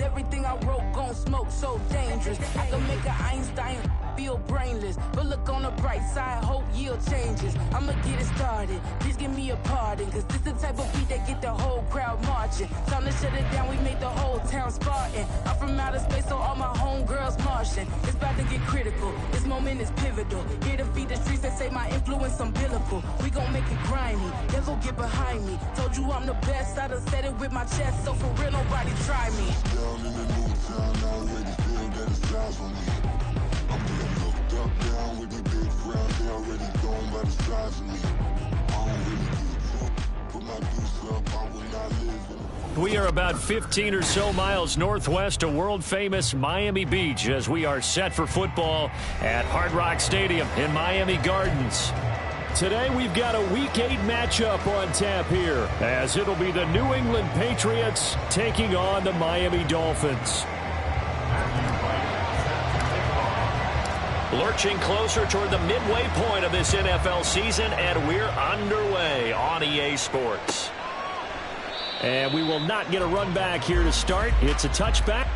Everything I wrote gon' smoke, so dangerous. I can make an Einstein feel brainless. But look on the bright side, hope yield changes. I'ma get it started, please give me a pardon. Cause this the type of beat that get the whole crowd marching. Time to shut it down, we made the whole town Spartan. I'm from outer space, so all my homegirls Martian. It's about to get critical, this moment is pivotal. Here to feed the streets that say my influence umbilical. We gon' make it grimy, they'll go get behind me. Told you I'm the best, I done said it with my chest. So for real, nobody try me. Down in the new town, I already feel that it's eyes on me. I'm getting looked up, down with these big frowns. They already gone by the size of me. I don't really give a fuck. Put my deuce up, I will not live in. We are about 15 or so miles northwest of world-famous Miami Beach as we are set for football at Hard Rock Stadium in Miami Gardens. Today we've got a Week 8 matchup on tap here as it'll be the New England Patriots taking on the Miami Dolphins. Lurching closer toward the midway point of this NFL season, and we're underway on EA Sports. And we will not get a run back here to start. It's a touchback.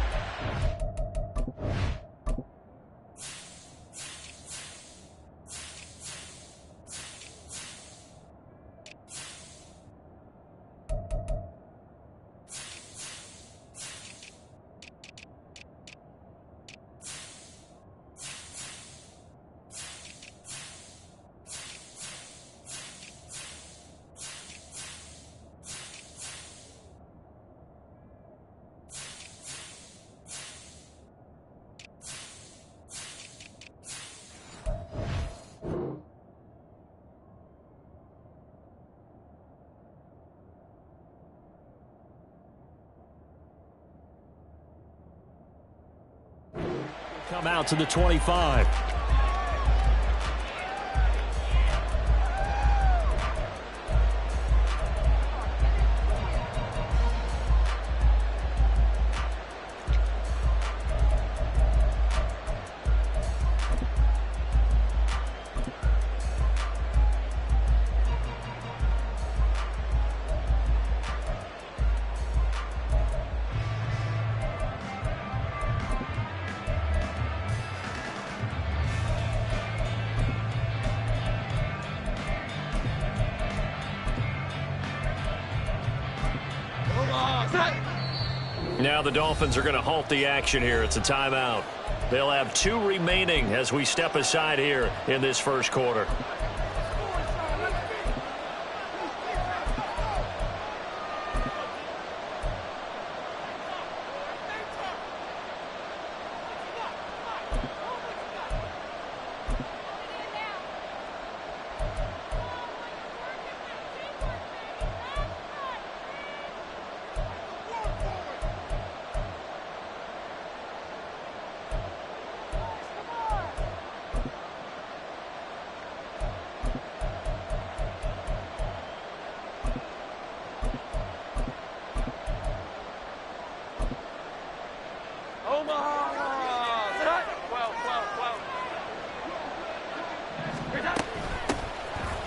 Come out to the 25. Now the Dolphins are going to halt the action here. It's a timeout. They'll have 2 remaining as we step aside here in this first quarter.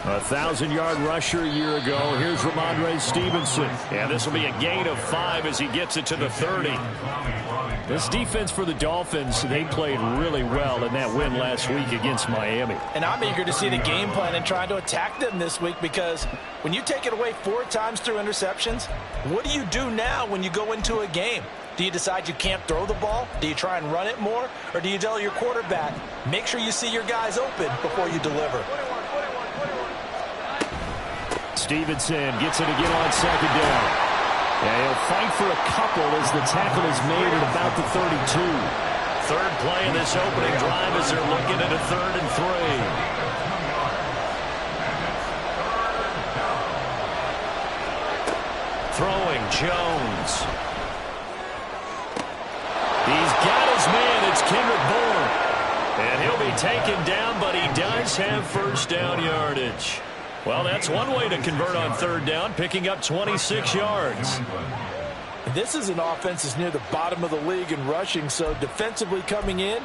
A 1,000-yard rusher a year ago. Here's Ramondre Stevenson. And this will be a gain of 5 as he gets it to the 30. This defense for the Dolphins, they played really well in that win last week against Miami. And I'm eager to see the game plan and trying to attack them this week, because when you take it away 4 times through interceptions, what do you do now when you go into a game? Do you decide you can't throw the ball? Do you try and run it more? Or do you tell your quarterback, make sure you see your guys open before you deliver? Stevenson gets it again on second down. And he'll fight for a couple as the tackle is made at about the 32. Third play in this opening drive as they're looking at a 3rd and 3. Throwing Jones. He's got his man. It's Kendrick Bourne. And he'll be taken down, but he does have first down yardage. Well, that's one way to convert on 3rd down, picking up 26 yards. This is an offense that's near the bottom of the league in rushing, so defensively coming in,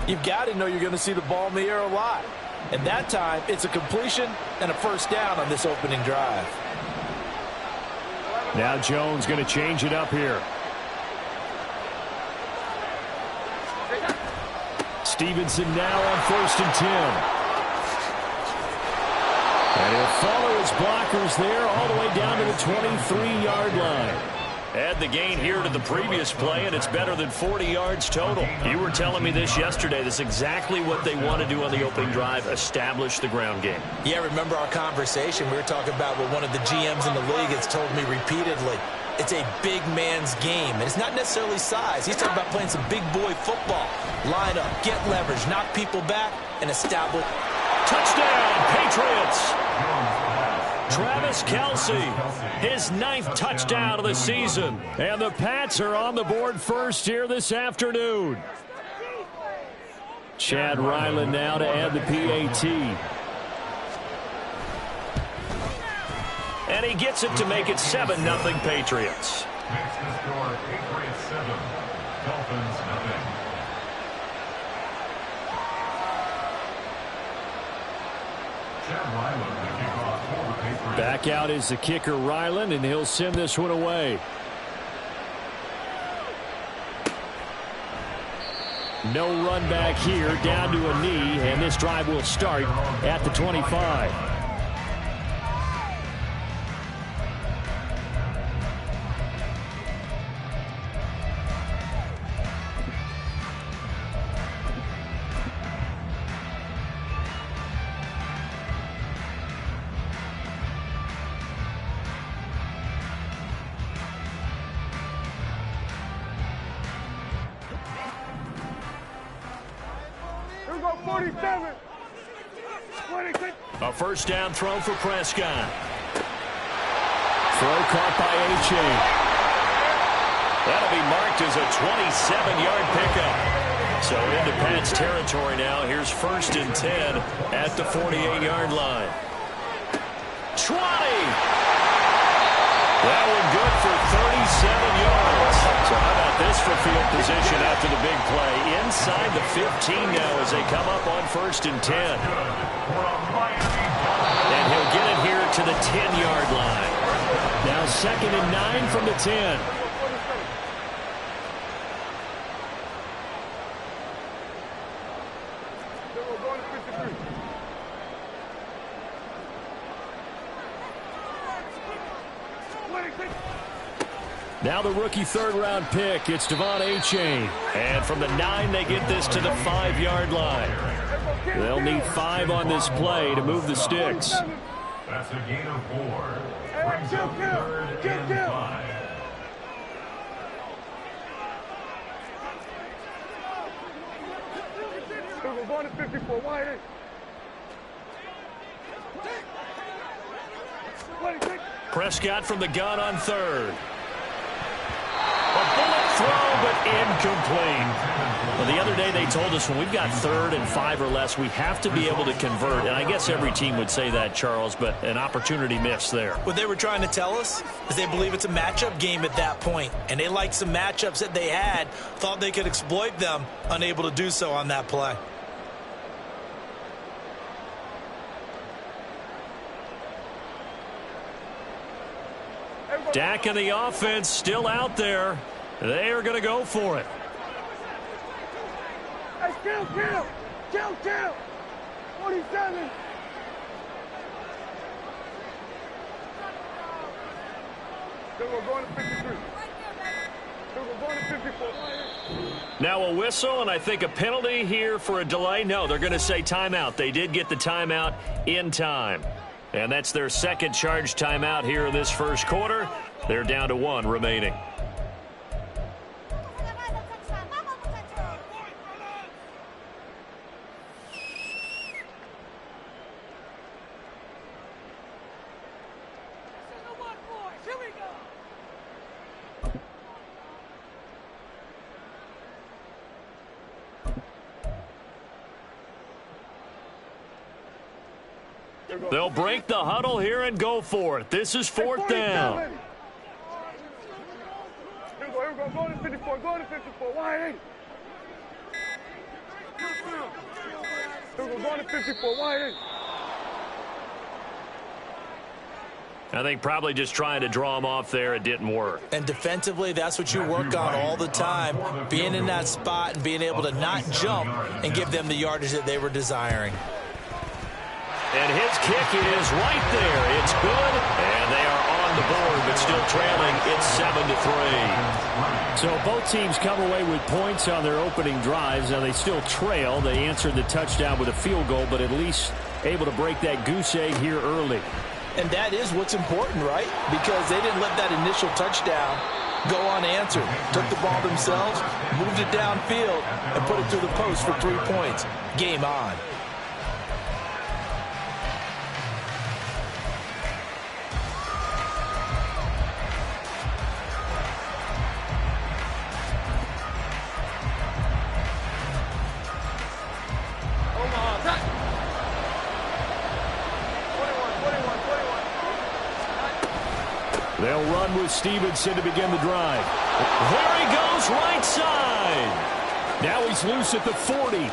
you've got to know you're going to see the ball in the air a lot. And that time, it's a completion and a first down on this opening drive. Now Jones going to change it up here. Stevenson now on 1st and 10. And he'll follow his blockers there all the way down to the 23-yard line. Add the gain here to the previous play, and it's better than 40 yards total. You were telling me this yesterday. This is exactly what they want to do on the opening drive, establish the ground game. Yeah, remember our conversation? We were talking about what one of the GMs in the league has told me repeatedly. It's a big man's game, and it's not necessarily size. He's talking about playing some big boy football. Line up, get leverage, knock people back, and establish. Touchdown, Patriots! Travis Kelce, his 9th touchdown of the season. And the Pats are on the board first here this afternoon. Chad Ryland now to add the PAT. And he gets it to make it 7-0 Patriots. Makes the score Patriots 7, Dolphins 0. Back out is the kicker, Ryland, and he'll send this one away. No run back here, down to a knee, and this drive will start at the 25. A first down throw for Prescott. Throw caught by A-Chain. That'll be marked as a 27-yard pickup. So into Pat's territory now. Here's 1st and 10 at the 48-yard line. 20! That one good for 37 yards. So how about this for field position after the big play? Inside the 15 now as they come up on 1st and 10. And he'll get it here to the 10-yard line. Now 2nd and 9 from the 10. Now the rookie 3rd-round pick, it's Devon A-Chain. And from the 9, they get this to the 5-yard line. They'll need 5 on this play to move the sticks. That's a gain of 4. Brings up 3rd and 5. We're going to 54. Wide. Prescott from the gun on 3rd. A bullet throw, but incomplete. Well, the other day they told us when we've got 3rd and 5 or less, we have to be able to convert. And I guess every team would say that, Charles, but an opportunity missed there. What they were trying to tell us is they believe it's a matchup game at that point. And they liked some matchups that they had, thought they could exploit them, unable to do so on that play. Dak and the offense still out there. They are going to go for it. Hey, kill. 47. We're going to 53. We're going to 54. Now a whistle, and I think a penalty here for a delay. No, they're going to say timeout. They did get the timeout in time. And that's their 2nd charge timeout here in this 1st quarter. They're down to 1 remaining. They'll break the huddle here and go for it. This is 4th down. Here we go. Go to 54. Go to 54. Wide 8. Here we go. Go to 54. Wide 8. I think probably just trying to draw him off there. It didn't work. And defensively, that's what you work on all the time, being in that spot and being able to not jump and give them the yardage that they were desiring. And his kick is right there. It's good, and they are on the board, but still trailing. It's 7-3. So both teams come away with points on their opening drives. Now they still trail. They answered the touchdown with a field goal, but at least able to break that goose egg here early. And that is what's important, right? Because they didn't let that initial touchdown go unanswered. Took the ball themselves, moved it downfield, and put it through the post for 3 points. Game on. They'll run with Stevenson to begin the drive. There he goes, right side. Now he's loose at the 40.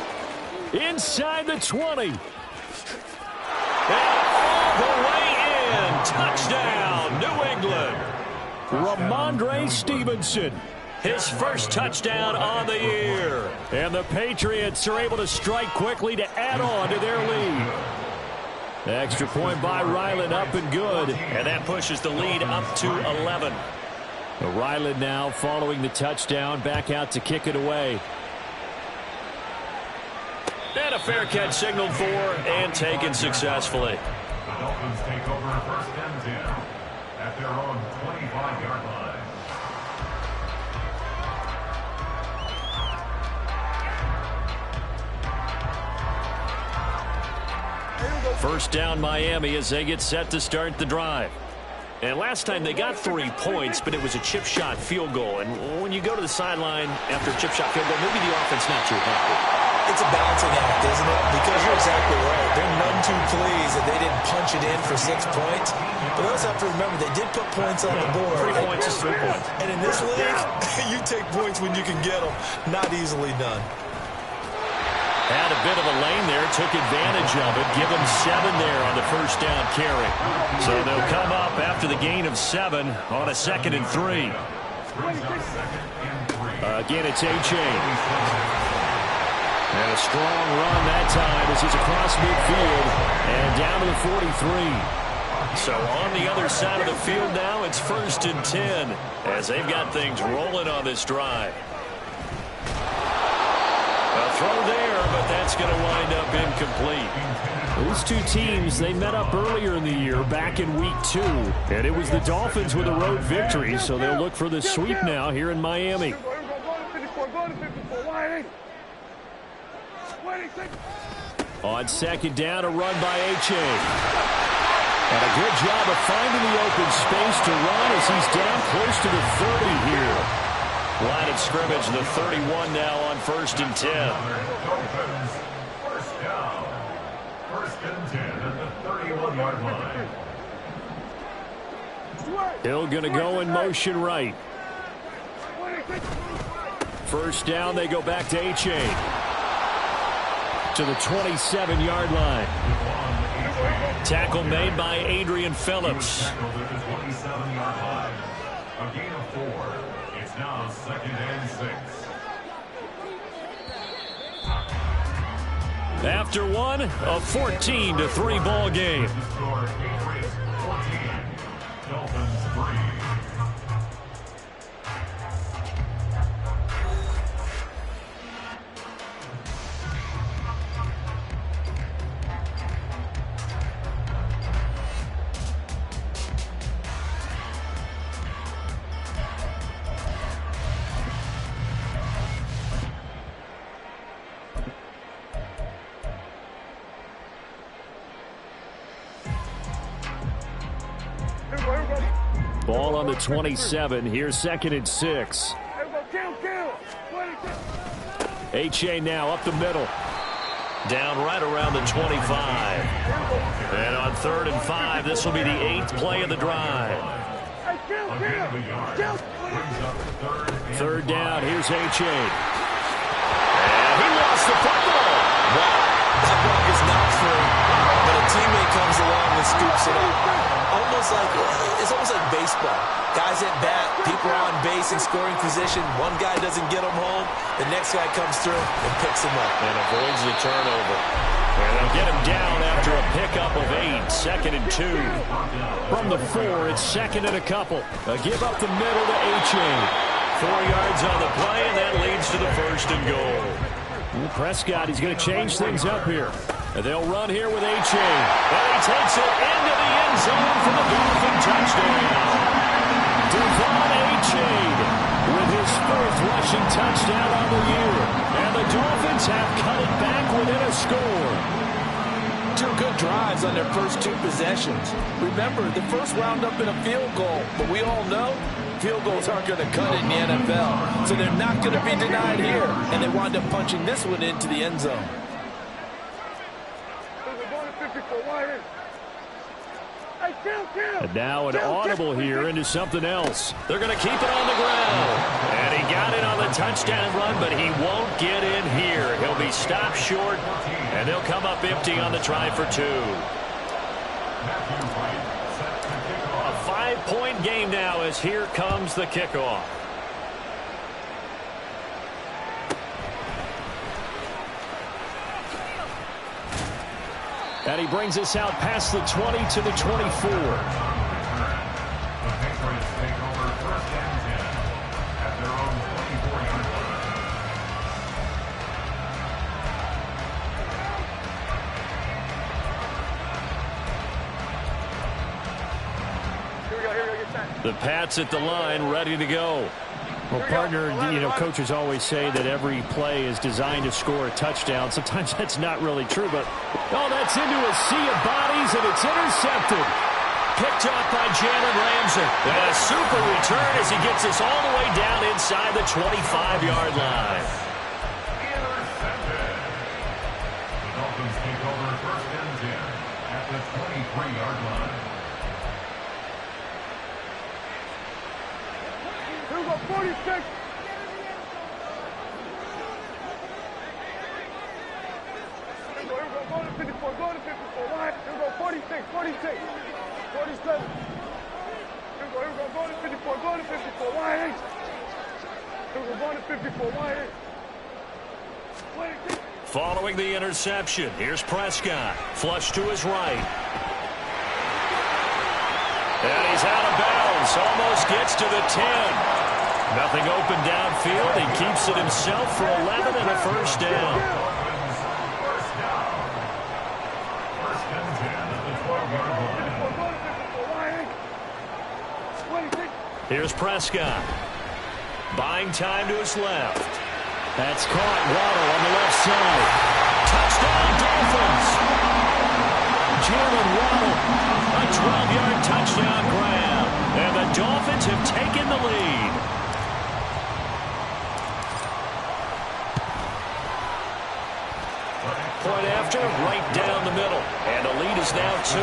Inside the 20. And Ramondre Stevenson. His first touchdown on the year. And the Patriots are able to strike quickly to add on to their lead. Extra point by Ryland, up and good. And that pushes the lead up to 11. Ryland now following the touchdown, back out to kick it away. And a fair catch signaled for and taken successfully. The Dolphins take over first and 10 at their own 25-yard line. First down Miami as they get set to start the drive. And last time they got 3 points, but it was a chip shot field goal. And when you go to the sideline after a chip shot field goal, maybe the offense not too happy. It's a balancing act, isn't it? Because you're exactly right. They're none too pleased that they didn't punch it in for 6 points. But they also have to remember they did put points on the board. 3 points is 3 points. And in this league, you take points when you can get them. Not easily done. Had a bit of a lane there, took advantage of it. Give them 7 there on the first down carry. So they'll come up after the gain of 7 on a 2nd and 3. Again, it's A-Chain. And a strong run that time as he's across midfield and down to the 43. So on the other side of the field now, it's 1st and 10 as they've got things rolling on this drive. A throw there, but that's going to wind up incomplete. Those two teams, they met up earlier in the year, back in week 2. And it was the Dolphins with a road victory, so they'll look for the sweep now here in Miami. On 2nd down, a run by A-Chain. And a good job of finding the open space to run as he's down close to the 30 here. Line of scrimmage, the 31 now on 1st and 10. First down. 1st and 10 at the 31-yard line. Hill going to go in motion right. First down, they go back to A-Chain. To the 27-yard line. Tackle made by Adrian Phillips. A gain of 4. It's now 2nd and 6. After one, a 14-3 ball game. Score Patriots 14. Dolphins 3. Ball on the 27. Here's 2nd and 6. A-Chain now up the middle. Down right around the 25. And on 3rd and 5, this will be the 8th play of the drive. 3rd down, here's A-Chain. And he lost the football. Wow, that block is not free. But a teammate comes along and scoops it up. It's almost like baseball. Guys at bat, people are on base in scoring position. One guy doesn't get them home. The next guy comes through and picks him up. And avoids the turnover. And they'll get him down after a pickup of 8. 2nd and 2. From the 4, it's 2nd and a couple. A give up the middle to A-Chain. 4 yards on the play, and that leads to the 1st and goal. Prescott, he's going to change things up here. They'll run here with A-Chain. And he takes it into the end zone for the Dolphin touchdown. Devon A-Chain with his 4th rushing touchdown on the year. And the Dolphins have cut it back within a score. 2 good drives on their first 2 possessions. Remember, the first wound up in a field goal. But we all know field goals aren't going to cut it in the NFL. So they're not going to be denied here. And they wind up punching this one into the end zone. And now an audible here into something else. They're going to keep it on the ground. And he got it on the touchdown run, but he won't get in here. He'll be stopped short, and they'll come up empty on the try for 2. A 2-point game now as here comes the kickoff. And he brings us out past the 20 to the 24. The Pats at the line, ready to go. Well, partner, coaches always say that every play is designed to score a touchdown. Sometimes that's not really true, but that's into a sea of bodies, and it's intercepted. Picked up by Jalen Ramsey. And a super return as he gets us all the way down inside the 25-yard line. Intercepted. The Dolphins take over 1st and 10 at the 23-yard line. Here we go, 46. Here we go, go to 54, go to 54. Line. Here we go, 46, 46, 47. Here we go, go to 54, go to 54. Line 8. Here we go to 54, line 8. Following the interception, here's Prescott. Flush to his right. And he's out of bounds. Almost gets to the 10. Nothing open downfield. He keeps it himself for 11 and a first down. First and 10 at the 12-yard line. Here's Prescott. Buying time to his left. That's caught. Waddle on the left side. Touchdown, Dolphins. Jalen Waddle. A 12-yard touchdown grab. And the Dolphins have taken the lead. Point after, right down the middle. And the lead is now 2.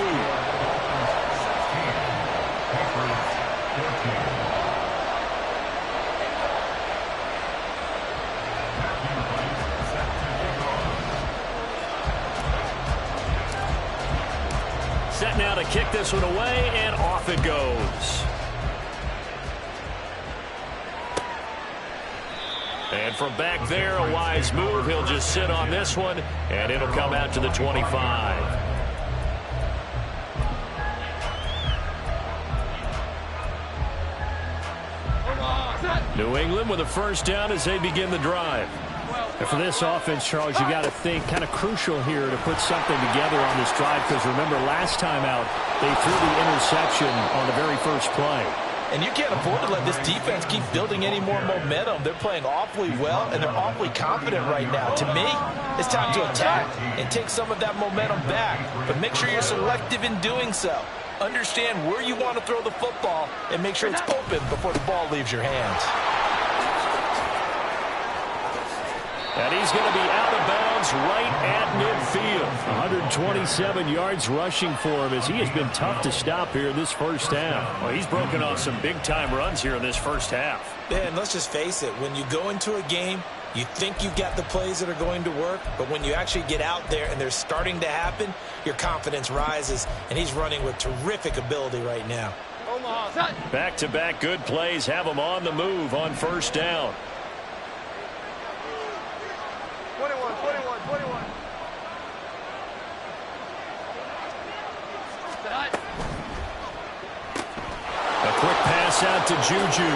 Set now to kick this one away, and off it goes. And from back there, a wise move. He'll just sit on this one, and it'll come out to the 25. New England with a first down as they begin the drive. And for this offense, Charles, you got to think kind of crucial here to put something together on this drive, because remember last time out they threw the interception on the very first play. And you can't afford to let this defense keep building any more momentum. They're playing awfully well, and they're awfully confident right now. To me, it's time to attack and take some of that momentum back. But make sure you're selective in doing so. Understand where you want to throw the football and make sure it's open before the ball leaves your hands. And he's going to be out of bounds right at midfield. 127 yards rushing for him as he has been tough to stop here in this first half. Well, he's broken off some big-time runs here in this first half. And let's just face it, when you go into a game, you think you've got the plays that are going to work, but when you actually get out there and they're starting to happen, your confidence rises, and he's running with terrific ability right now. Back-to-back good plays have him on the move on first down. 21. A quick pass out to Juju.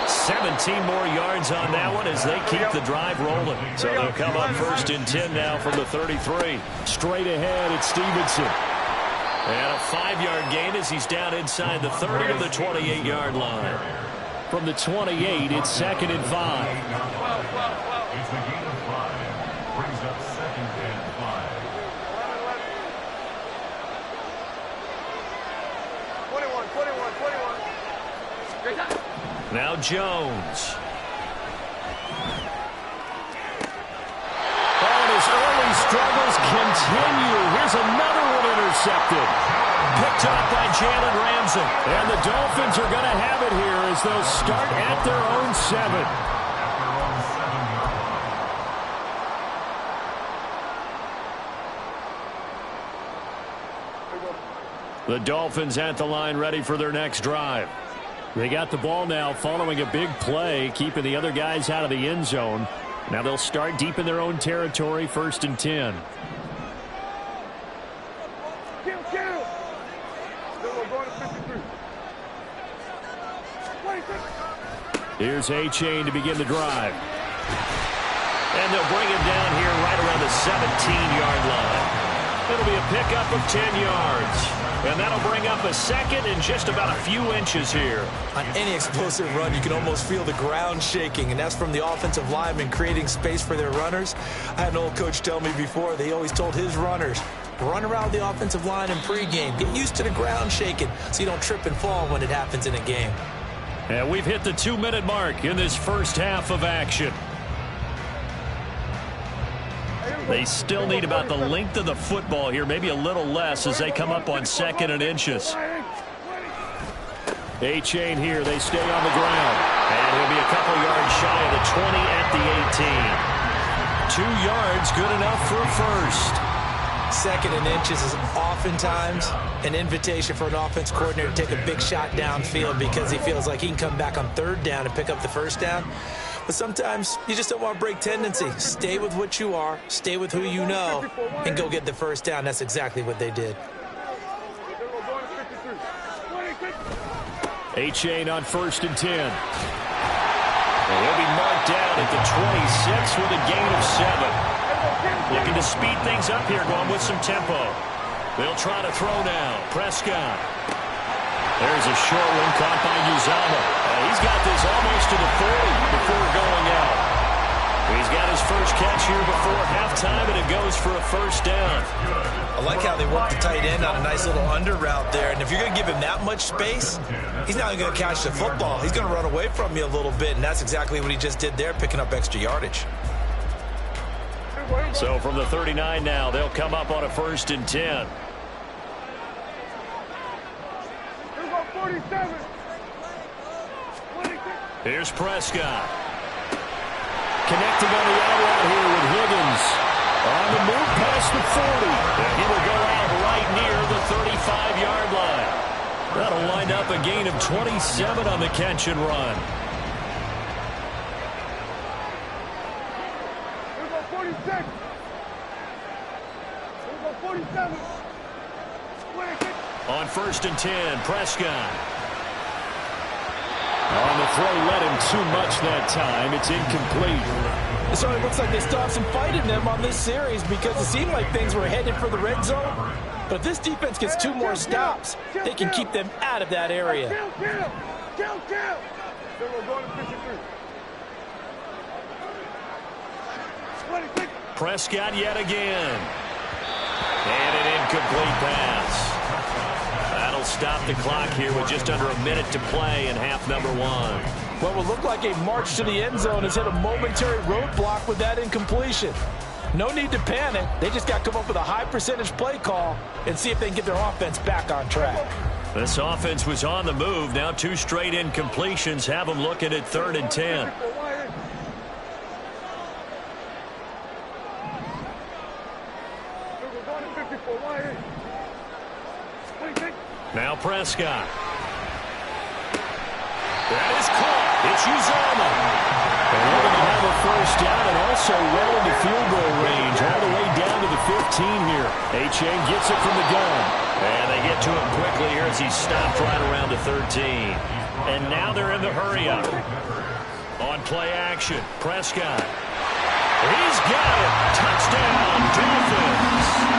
17 more yards on that one as they keep the drive rolling. So they'll come up 1st and 10 now from the 33. Straight ahead, it's Stevenson. And a 5-yard gain as he's down inside the 30 to the 28-yard line. From the 28, it's 2nd and 5. It's a gain of 5. Brings up 2nd and 5. 21. Now Jones. And his early struggles continue. Here's another one intercepted. Picked up by Jalen Ramsey. And the Dolphins are going to have it here as they'll start at their own 7. The Dolphins at the line ready for their next drive. They got the ball now following a big play, keeping the other guys out of the end zone. Now they'll start deep in their own territory, 1st and 10. Here's A-Chain to begin the drive. And they'll bring him down here right around the 17-yard line. It'll be a pickup of 10 yards. And that'll bring up a second and just about a few inches here. On any explosive run, you can almost feel the ground shaking, and that's from the offensive linemen creating space for their runners. I had an old coach tell me before, they always told his runners, run around the offensive line in pregame. Get used to the ground shaking so you don't trip and fall when it happens in a game. And we've hit the 2-minute mark in this first half of action. They still need about the length of the football here, maybe a little less as they come up on 2nd and inches. A-Chain here, they stay on the ground. And he'll be a couple yards shy of the 20 at the 18. 2 yards, good enough for a first. 2nd and inches is oftentimes an invitation for an offense coordinator to take a big shot downfield because he feels like he can come back on 3rd down and pick up the first down. But sometimes you just don't want to break tendency. Stay with what you are, stay with who you know, and go get the first down. That's exactly what they did. A-Chain on 1st and 10. And he'll be marked down at the 26 with a gain of 7. Looking to speed things up here, going with some tempo. They'll try to throw now. Prescott. There's a short one caught by Uzomah. He's got this almost to the 40 before going out. He's got his first catch here before halftime, and it goes for a first down. I like how they work the tight end on a nice little under route there. And if you're going to give him that much space, he's not going to catch the football. He's going to run away from you a little bit, and that's exactly what he just did there, picking up extra yardage. So from the 39 now, they'll come up on a 1st and 10. 47. Here's Prescott. Connecting on the out route here with Higgins. On the move past the 40. And he will go out right near the 35-yard line. That'll wind up a gain of 27 on the catch and run. Here's go 46. Here's go 47. On 1st and 10, Prescott. On the throw, led him too much that time. It's incomplete. So it looks like they still have some fight in them on this series because it seemed like things were headed for the red zone. But if this defense gets 2 more stops, they can keep them out of that area. Kill. They're going to 53. Prescott yet again. And an incomplete pass. That'll stop the clock here with just under a minute to play in half number 1. What will look like a march to the end zone has hit a momentary roadblock with that incompletion. No need to panic. They just got to come up with a high percentage play call and see if they can get their offense back on track. This offense was on the move. Now 2 straight incompletions have them looking at 3rd and 10. Now Prescott. That is caught. It's Uzomah. And they're going to have a first down and also well into field goal range all the way down to the 15 here. A-Chain gets it from the gun. And they get to him quickly here as he's stopped right around the 13. And now they're in the hurry-up. On play action, Prescott. He's got it. Touchdown, Dolphins.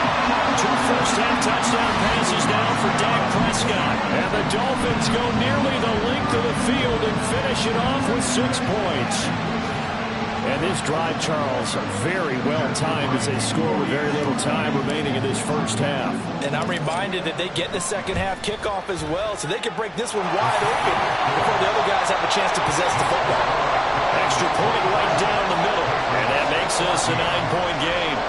2 first-half touchdown passes now for Dak Prescott. And the Dolphins go nearly the length of the field and finish it off with 6 points. And this drive, Charles, very well timed as they score with very little time remaining in this first half. And I'm reminded that they get the second half kickoff as well, so they can break this one wide open before the other guys have a chance to possess the football. Extra point right down the middle. And that makes this a 9-point game.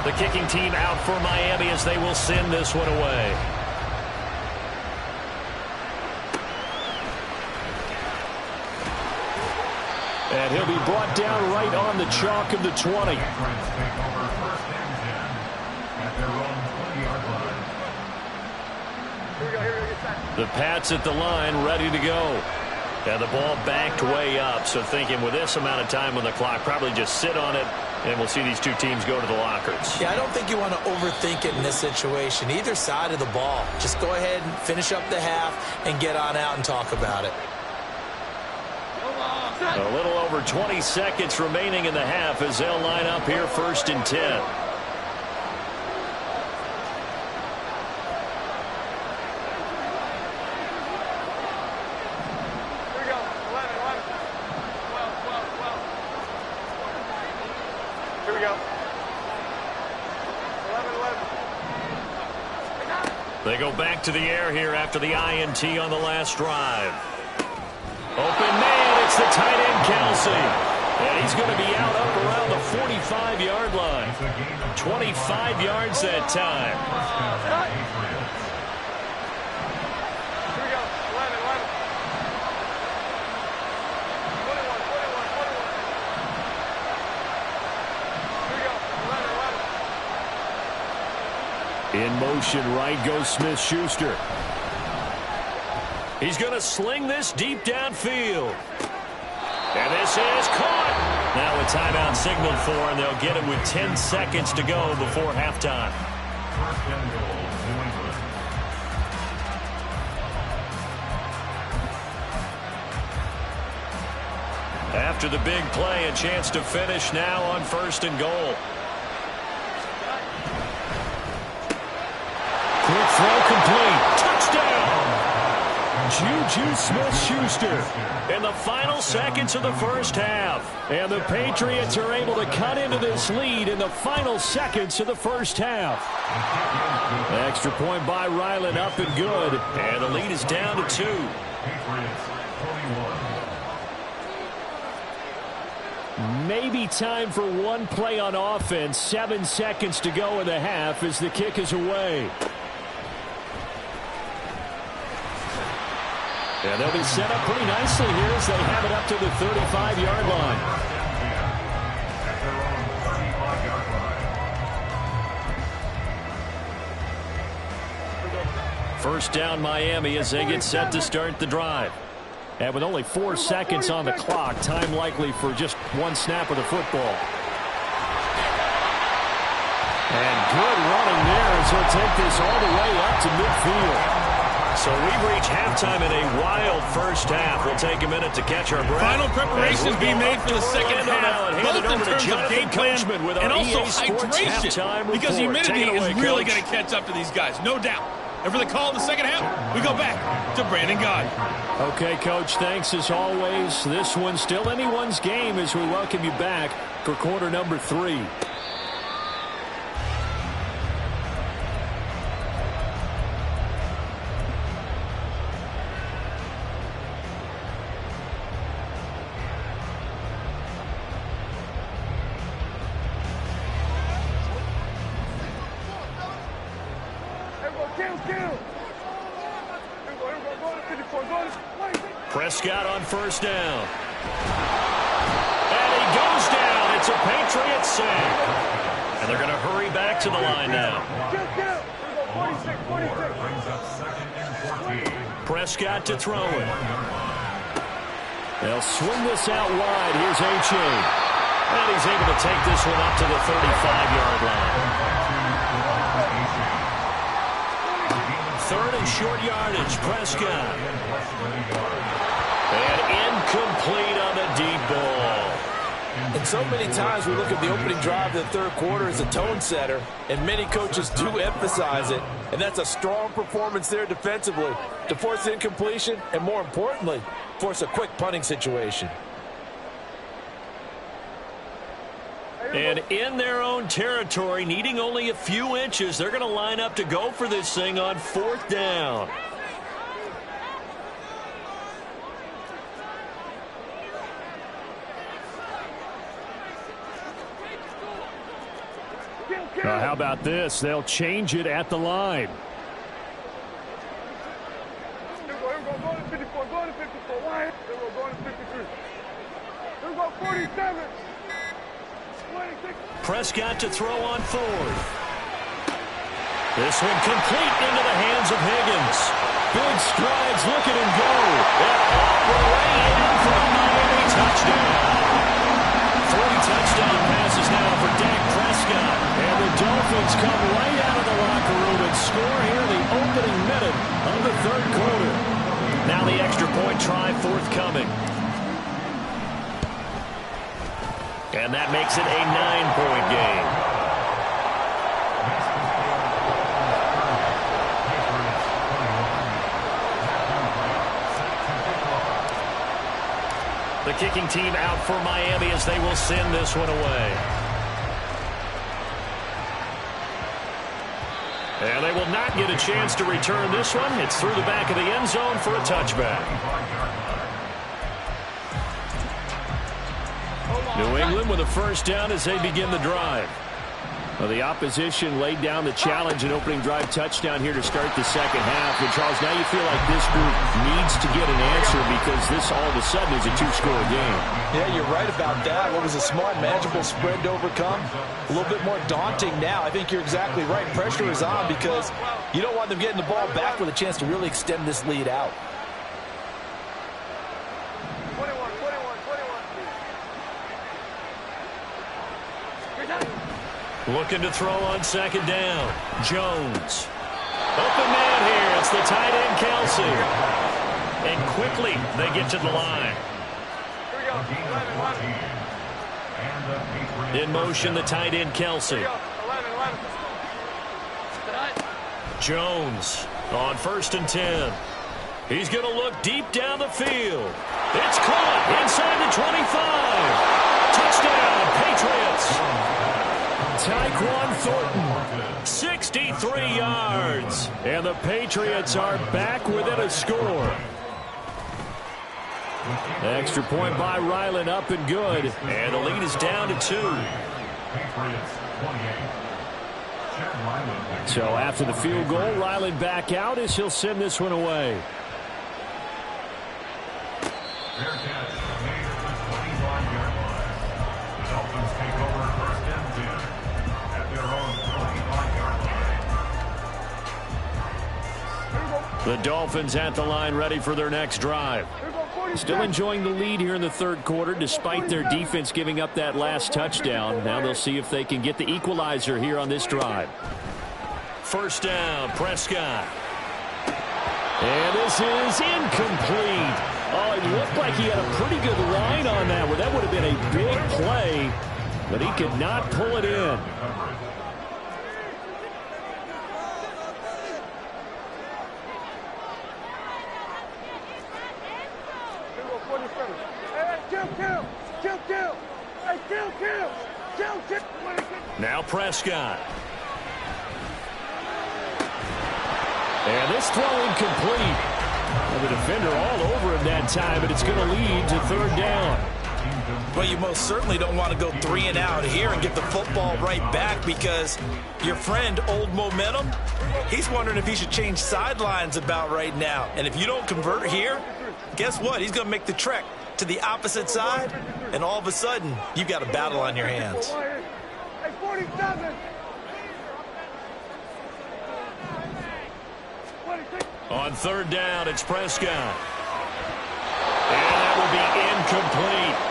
The kicking team out for Miami as they will send this one away. And he'll be brought down right on the chalk of the 20. The Pats at the line, ready to go. And the ball backed way up, so thinking with this amount of time on the clock, probably just sit on it, and we'll see these two teams go to the lockers. Yeah, I don't think you want to overthink it in this situation. Either side of the ball. Just go ahead and finish up the half and get on out and talk about it. A little over 20 seconds remaining in the half as they'll line up here 1st and 10. They go back to the air here after the INT on the last drive. Open man, it's the tight end Kelsey. And he's going to be out up around the 45-yard line. 25 yards that time. Here we go. 11. In motion, right goes Smith-Schuster. He's going to sling this deep downfield. And this is caught. Now a timeout signaled for, and they'll get it with 10 seconds to go before halftime. After the big play, a chance to finish now on 1st and goal. Quick throw complete. Touchdown! Juju Smith-Schuster in the final seconds of the first half. And the Patriots are able to cut into this lead in the final seconds of the first half. Extra point by Ryland, up and good. And the lead is down to 2. Maybe time for one play on offense. 7 seconds to go in the half as the kick is away. And they'll be set up pretty nicely here as they have it up to the 35-yard line. First down Miami as they get set to start the drive. And with only 4 seconds on the clock, time likely for just one snap of the football. And good running there as he'll take this all the way up to midfield. So we've reached halftime in a wild first half. We'll take a minute to catch our breath. Final preparations being made for the second half, both in terms of game plan and also hydration, because humidity is really going to catch up to these guys, no doubt. And for the call in the second half, we go back to Brandon Gaudin. Okay, Coach, thanks as always. This one's still anyone's game as we welcome you back for quarter number 3. Prescott on first down. And he goes down. It's a Patriots sack. And they're going to hurry back to the line now. Prescott to throw it. They'll swing this out wide. Here's A-Chain. And he's able to take this one up to the 35-yard line. 3rd and short yardage, Prescott. And incomplete on the deep ball. And so many times we look at the opening drive of the third quarter as a tone setter, and many coaches do emphasize it. And that's a strong performance there defensively to force incompletion and, more importantly, force a quick punting situation. And in their own territory, needing only a few inches, they're going to line up to go for this thing on 4th down. Now, how about this? They'll change it at the line. Go to 54, go to 54. Why? Go to 53. Go Prescott to throw on fourth. This one complete into the hands of Higgins. Big strides, look at him go. And all the way in for a Miami touchdown. 3 touchdown passes now for Dak Prescott. And the Dolphins come right out of the locker room and score here in the opening minute of the third quarter. Now the extra point try forthcoming. And that makes it a 9-point game. The kicking team out for Miami as they will send this one away. And they will not get a chance to return this one. It's through the back of the end zone for a touchback. New England with a first down as they begin the drive. Well, the opposition laid down the challenge and opening drive touchdown here to start the second half. And, Charles, now you feel like this group needs to get an answer because this all of a sudden is a 2-score game. Yeah, you're right about that. What was a small, manageable spread to overcome? A little bit more daunting now. I think you're exactly right. Pressure is on because you don't want them getting the ball back with a chance to really extend this lead out. Looking to throw on second down. Jones. Open man here. It's the tight end, Kelsey. And quickly they get to the line. In motion, the tight end, Kelsey. Jones on 1st and 10. He's going to look deep down the field. It's caught inside the 25. Touchdown, Patriots. Tyquan Thornton, 63 yards. And the Patriots are back within a score. Extra point by Ryland up and good. And the lead is down to 2. So after the field goal, Ryland back out as he'll send this one away. The Dolphins at the line ready for their next drive. Still enjoying the lead here in the third quarter despite their defense giving up that last touchdown. Now they'll see if they can get the equalizer here on this drive. First down, Prescott. And this is incomplete. Oh, it looked like he had a pretty good line on that one. That would have been a big play, but he could not pull it in. Now Prescott. And this throw incomplete. The defender all over him that time, but it's going to lead to third down. Well, you most certainly don't want to go 3 and out here and get the football right back because your friend, Old Momentum, he's wondering if he should change sidelines about right now. And if you don't convert here, guess what? He's going to make the trek to the opposite side, and all of a sudden, you've got a battle on your hands. On third down, it's Prescott. And that will be incomplete.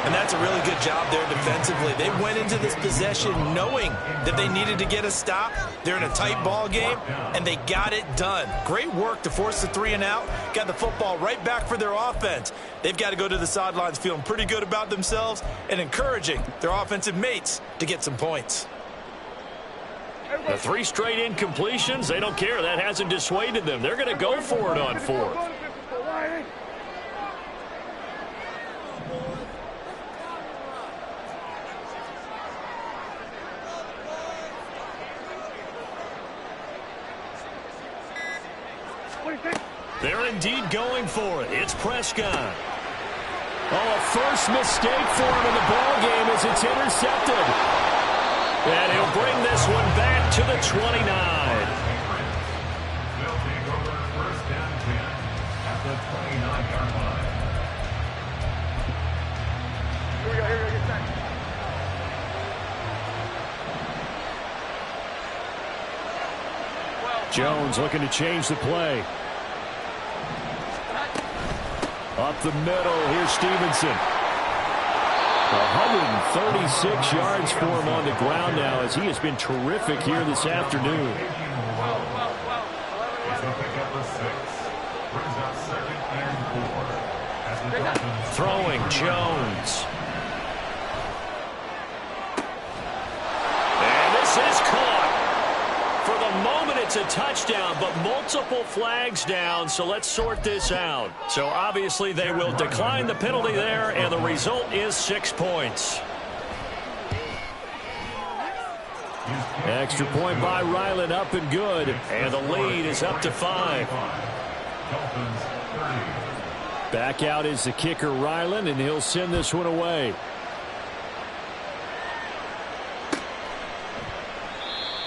And that's a really good job there defensively. They went into this possession knowing that they needed to get a stop. They're in a tight ball game, and they got it done. Great work to force the 3 and out. Got the football right back for their offense. They've got to go to the sidelines feeling pretty good about themselves and encouraging their offensive mates to get some points. The 3 straight incompletions, they don't care. That hasn't dissuaded them. They're going to go for it on 4th. They're indeed going for it. It's Prescott. Oh, a first mistake for him in the ball game as it's intercepted. And he'll bring this one back to the 29. They'll take over first and 10 at the 29-yard line. Here we go. Jones looking to change the play. Up the middle, here's Stevenson. 136 yards for him on the ground now as he has been terrific here this afternoon. Throwing Jones. And this is caught. For the moment, it's a touchdown, but multiple flags down, so let's sort this out. So obviously they will decline the penalty there, and the result is 6 points. Extra point by Ryland, up and good, and the lead is up to 5. Back out is the kicker, Ryland, and he'll send this one away.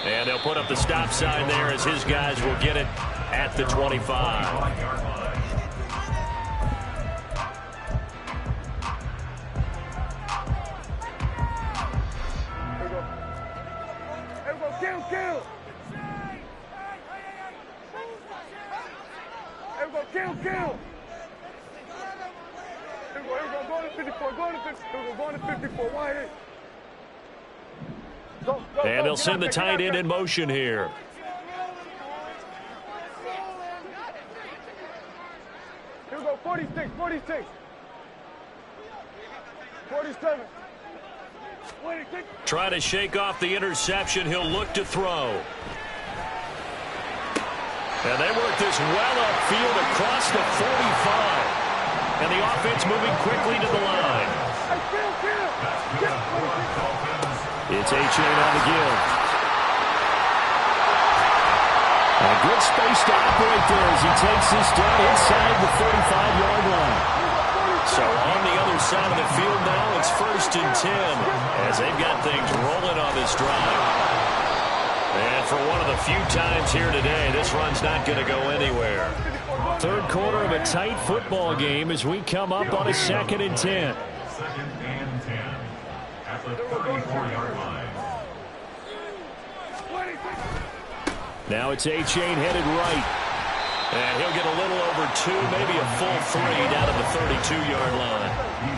And they'll put up the stop sign there as his guys will get it at the 25. Kill. Here we go, go to 54, go to 54, go to 54, wide eight. And they'll send the tight end in motion here. Here we go, 46, 47. 26. Trying to shake off the interception. He'll look to throw. And they work this well upfield across the 45. And the offense moving quickly to the line. It's A-Chain on the give. A good space to operate there as he takes this down inside the 35-yard line. So on the other side of the field now, it's 1st and 10 as they've got things rolling on this drive. And for one of the few times here today, this run's not going to go anywhere. Third quarter of a tight football game as we come up on a 2nd and 10. 2nd and 10 at the 34-yard line. Now it's A-Chain headed right. And he'll get a little over 2, maybe a full 3 down at the 32-yard line.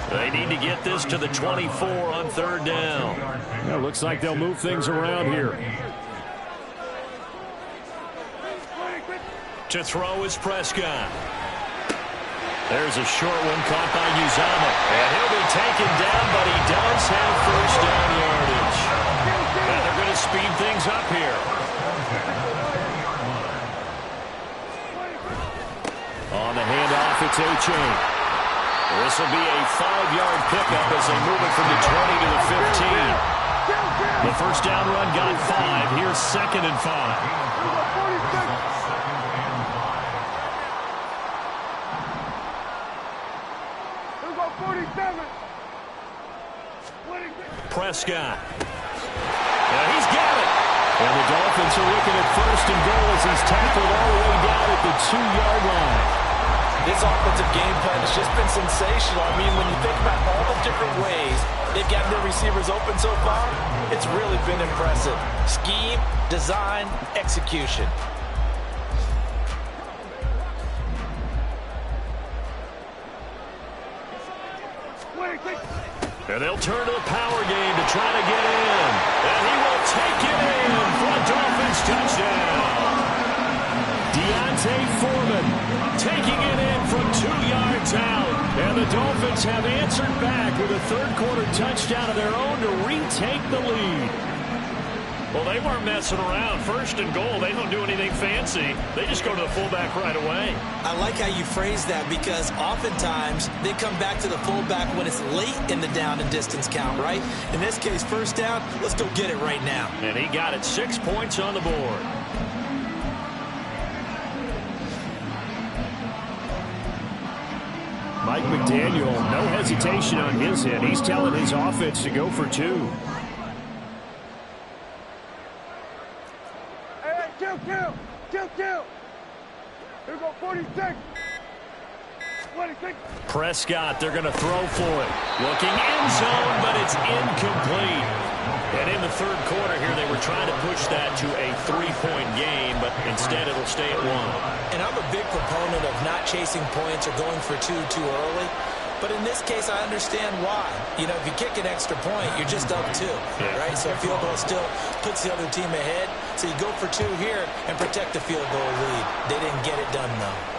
They need to get this to the 24 on 3rd down. Well, looks like they'll move things around here. To throw is Prescott. There's a short one caught by Uzomah. And he'll be taken down, but he does have 1st down yardage. And they're going to speed things up here. On the handoff, it's A-Chain. This will be a 5-yard pickup as they move it from the 20 to the 15. The 1st down run got 5. Here's 2nd and 5. Prescott. Now he's got it. And the Dolphins are looking at 1st and goal as he's tackled all the way down at the 2-yard line. This offensive game plan has just been sensational. I mean, when you think about all the different ways they've gotten their receivers open so far, it's really been impressive. Scheme, design, execution. And they'll turn to the power game to try to get in. And he will take it in for a Dolphins touchdown. D'Onta Foreman taking it in from 2 yards out. And the Dolphins have answered back with a 3rd quarter touchdown of their own to retake the lead. Well, they weren't messing around. 1st and goal, they don't do anything fancy. They just go to the fullback right away. I like how you phrase that because oftentimes they come back to the fullback when it's late in the down and distance count, right? In this case, 1st down, let's go get it right now. And he got it. 6 points on the board. Mike McDaniel, no hesitation on his end. He's telling his offense to go for 2. Kill. Here we go, 46. 26. Prescott, they're going to throw for it. Looking end zone, but it's incomplete. And in the third quarter here, they were trying to push that to a 3-point game, but instead it'll stay at 1. And I'm a big proponent of not chasing points or going for two too early. But in this case, I understand why. You know, if you kick an extra point, you're just up 2, right? So a field goal still puts the other team ahead. So you go for 2 here and protect the field goal lead. They didn't get it done, though.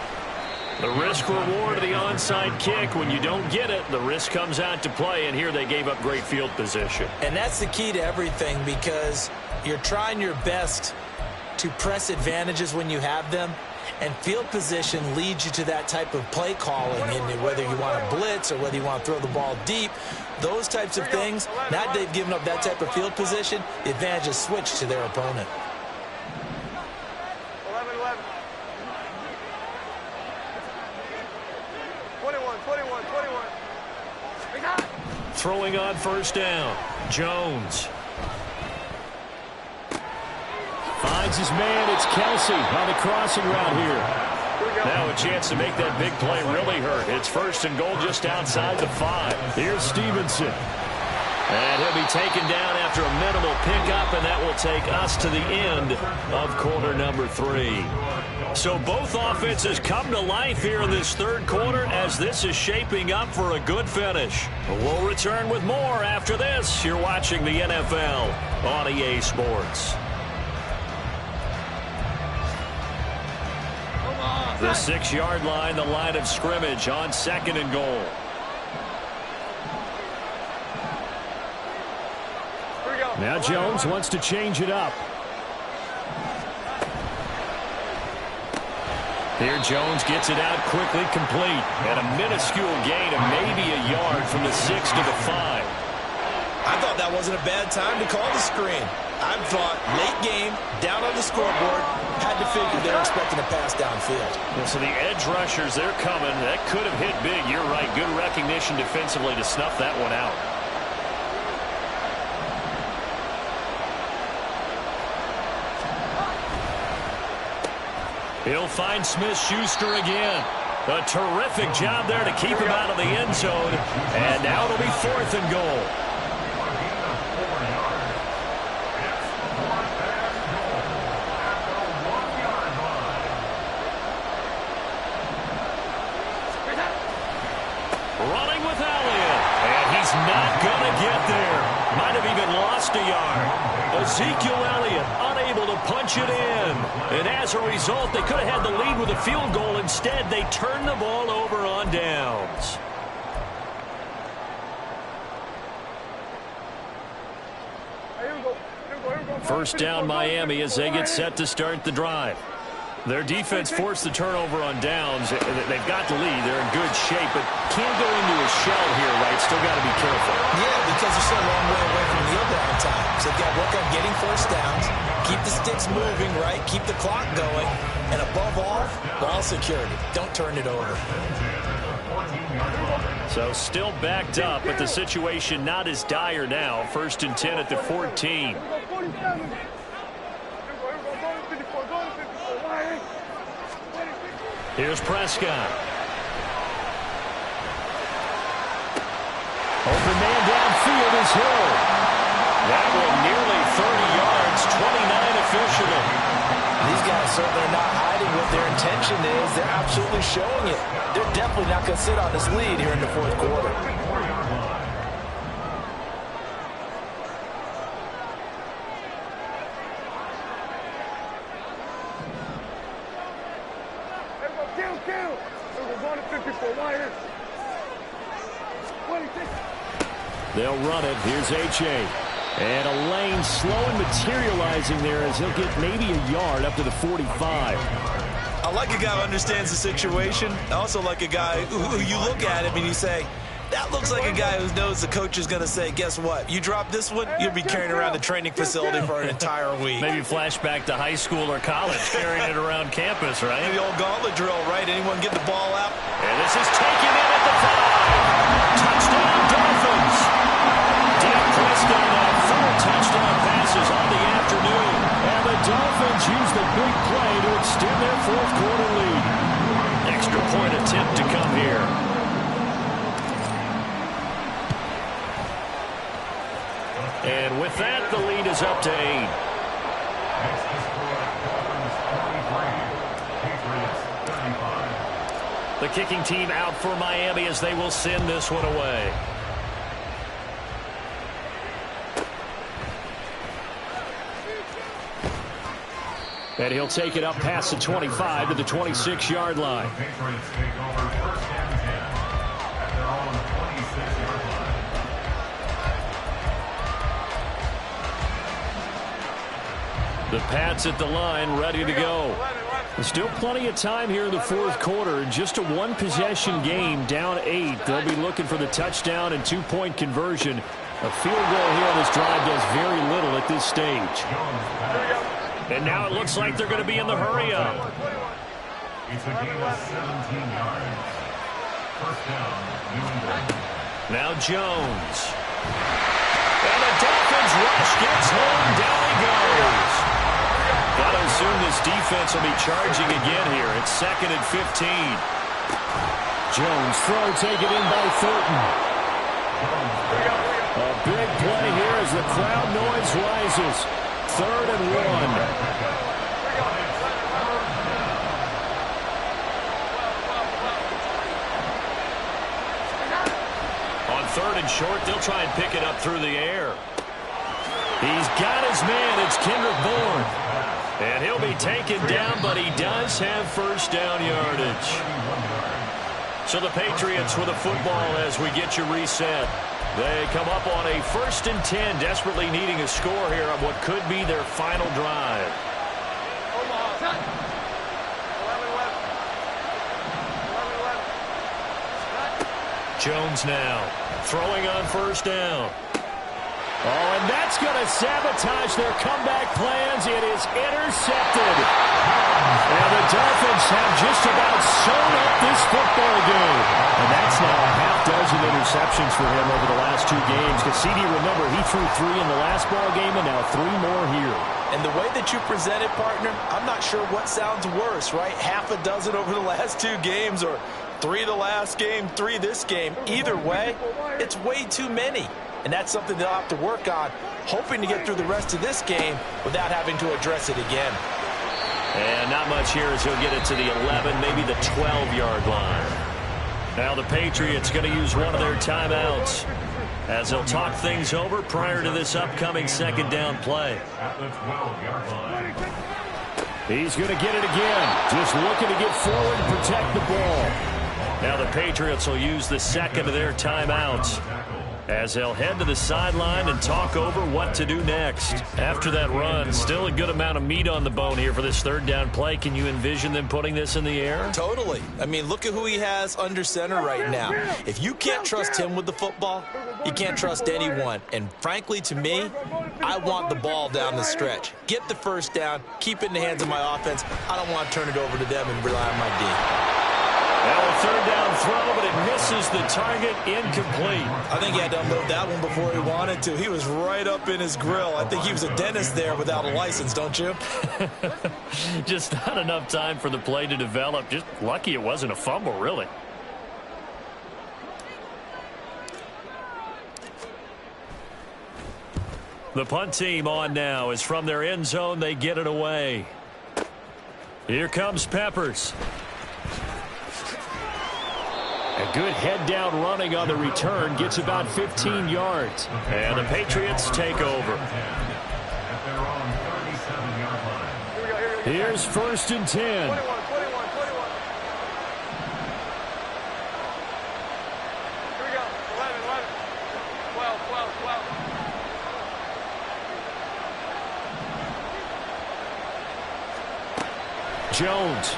The risk-reward of the onside kick, when you don't get it, the risk comes out to play, and here they gave up great field position. And that's the key to everything, because you're trying your best to press advantages when you have them, and field position leads you to that type of play calling, and whether you want to blitz or whether you want to throw the ball deep, those types of things. Now that they've given up that type of field position, the advantage is switched to their opponent. 11-11. 21. Throwing on first down, Jones. Finds his man, it's Kelsey on the crossing route here. Now a chance to make that big play really hurt. It's first and goal just outside the 5. Here's Stevenson. And he'll be taken down after a minimal pickup, and that will take us to the end of quarter number 3. So both offenses come to life here in this third quarter as this is shaping up for a good finish. We'll return with more after this. You're watching the NFL on EA Sports. The 6-yard line, the line of scrimmage on second and goal. Now Jones wants to change it up. Here Jones gets it out quickly, complete. And a minuscule gain of maybe a yard from the 6 to the 5. I thought that wasn't a bad time to call the screen. I thought late game, down on the scoreboard, had to figure they're expecting a pass downfield. Well, so the edge rushers, they're coming. That could have hit big. You're right. Good recognition defensively to snuff that one out. He'll find Smith-Schuster again. A terrific job there to keep him out of the end zone. And now it'll be fourth and goal. Running with Elliott. And he's not going to get there. Might have even lost a yard. Ezekiel Elliott unable to punch it in. And as a result, they could have had the lead with a field goal. Instead, they turned the ball over on downs. First down Miami as they get set to start the drive. Their defense forced the turnover on downs. They've got the lead. They're in good shape, but can't go into a shell here, right? Still got to be careful. Yeah, because they're still a long way away from kneel down time. So they've got to work on getting first downs, keep the sticks moving, right? Keep the clock going. And above all, ball security. Don't turn it over. So still backed up, but the situation not as dire now. First and 10 at the 14. Here's Prescott. Open man downfield is Hill. That one nearly 30 yards, 29 officially. These guys certainly are not hiding what their intention is. They're absolutely showing it. They're definitely not going to sit on this lead here in the fourth quarter. They'll run it. Here's H.A. And a lane slow and materializing there as he'll get maybe a yard up to the 45. I like a guy who understands the situation. I also like a guy who you look at him and you say, that looks like a guy who knows the coach is going to say, guess what? You drop this one, you'll be carrying around the training facility for an entire week. Maybe flashback to high school or college, carrying it around campus, right? The old gauntlet drill, right? Anyone get the ball out? And this is taken in at the 5. Touchdown, Dolphins. Dak Prescott on 4 touchdown passes on the afternoon. And the Dolphins use the big play to extend their fourth quarter lead. Extra point attempt to come here. And with that, the lead is up to 8. Next to score, Dolphins 43, Patriots 35. The kicking team out for Miami as they will send this one away. And he'll take it up past the 25 to the 26-yard line. The Patriots take over 1st and 10 at their own 26-yard line. The Pats at the line, ready to go. There's still plenty of time here in the 4th quarter. Just a one-possession game, down 8. They'll be looking for the touchdown and 2-point conversion. A field goal here on this drive does very little at this stage. And now it looks like they're going to be in the hurry-up. It's a gain of 17 yards. 1st down, New England. Now Jones. And the Dolphins rush gets home. Down he goes. Got to assume this defense will be charging again here. It's 2nd and 15. Jones throw taken in by Thornton. A big play here as the crowd noise rises. 3rd and 1. On 3rd and short, they'll try and pick it up through the air. He's got his man. It's Kendrick Bourne. And he'll be taken down, but he does have 1st down yardage. So the Patriots with a football as we get you reset. They come up on a 1st and 10, desperately needing a score here on what could be their final drive. Jones now throwing on 1st down. Oh, and that's going to sabotage their comeback plans. It is intercepted. And the Dolphins have just about sewn up this football game. And that's now a half-dozen interceptions for him over the last 2 games. Because CD, remember, he threw 3 in the last ball game and now 3 more here. And the way that you present it, partner, I'm not sure what sounds worse, right? Half a dozen over the last 2 games or 3 the last game, 3 this game. Either way, it's way too many. And that's something they'll have to work on, hoping to get through the rest of this game without having to address it again. And not much here as he'll get it to the 11, maybe the 12-yard line. Now the Patriots going to use one of their timeouts as they'll talk things over prior to this upcoming 2nd down play. At the 12-yard line. He's going to get it again. Just looking to get forward and protect the ball. Now the Patriots will use the 2nd of their timeouts as they'll head to the sideline and talk over what to do next. After that run, still a good amount of meat on the bone here for this 3rd down play. Can you envision them putting this in the air? Totally. I mean, look at who he has under center right now. If you can't trust him with the football, you can't trust anyone. And frankly, to me, I want the ball down the stretch. Get the 1st down, keep it in the hands of my offense. I don't want to turn it over to them and rely on my D. Now a 3rd down throw, but it misses the target, incomplete. I think he had to unload that one before he wanted to. He was right up in his grill. I think he was a dentist there without a license, don't you? Just not enough time for the play to develop. Just lucky it wasn't a fumble, really. The punt team on now is from their end zone. They get it away. Here comes Peppers. A good head-down running on the return. Gets about 15 yards. And the Patriots take over. Here's 1st and 10. Jones.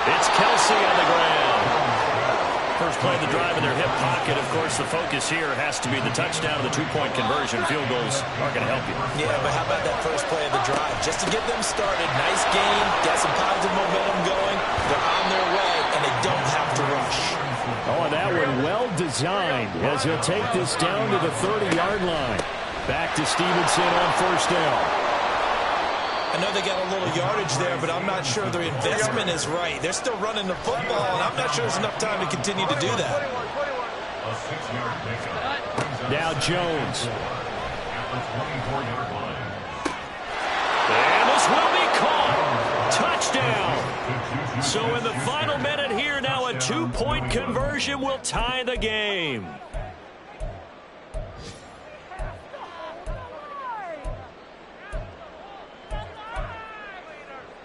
It's Kelsey on the ground. First play of the drive in their hip pocket. Of course, the focus here has to be the touchdown and the 2-point conversion. Field goals aren't going to help you. Yeah, but how about that first play of the drive? Just to get them started. Nice game. Got some positive momentum going. They're on their way, and they don't have to rush. Oh, and that one well designed as he'll take this down to the 30-yard line. Back to Stevenson on 1st down. I know they got a little yardage there, but I'm not sure their investment is right. They're still running the football, and I'm not sure there's enough time to continue to do that. A 6-yard pickup. Now Jones. At the 24-yard line. And this will be caught. Touchdown. So in the final minute here, now a 2-point conversion will tie the game.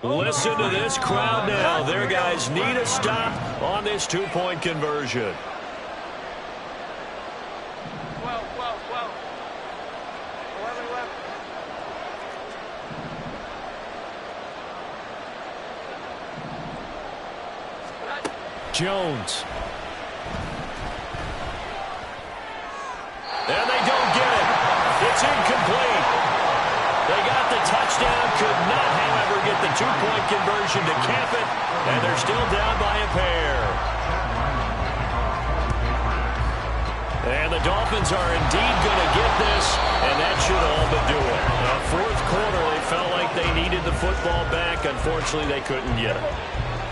Listen to this crowd now. Their guys need a stop on this 2-point conversion. Jones. And they don't get it. It's incomplete. They got the touchdown, could not, however, get the 2-point conversion to cap it, and they're still down by a pair. And the Dolphins are indeed going to get this, and that should all but do it. Fourth quarter, they felt like they needed the football back. Unfortunately, they couldn't get it.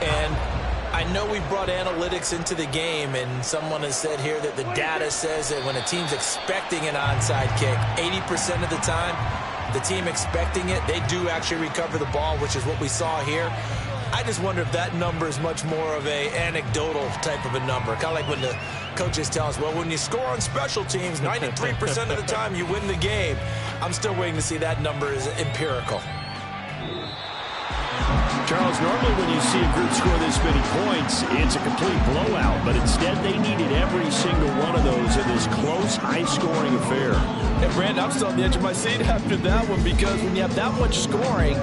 And I know we brought analytics into the game, and someone has said here that the data says that when a team's expecting an onside kick, 80% of the time, the team expecting it, they do actually recover the ball, which is what we saw here. I just wonder if that number is much more of a anecdotal type of a number. Kind of like when the coaches tell us, well, when you score on special teams, 93% of the time you win the game. I'm still waiting to see that number is empirical. Charles, normally when you see a group score this many points, it's a complete blowout. But instead, they needed every single one of those in this close, high-scoring affair. And, Brandon, I'm still on the edge of my seat after that one because when you have that much scoring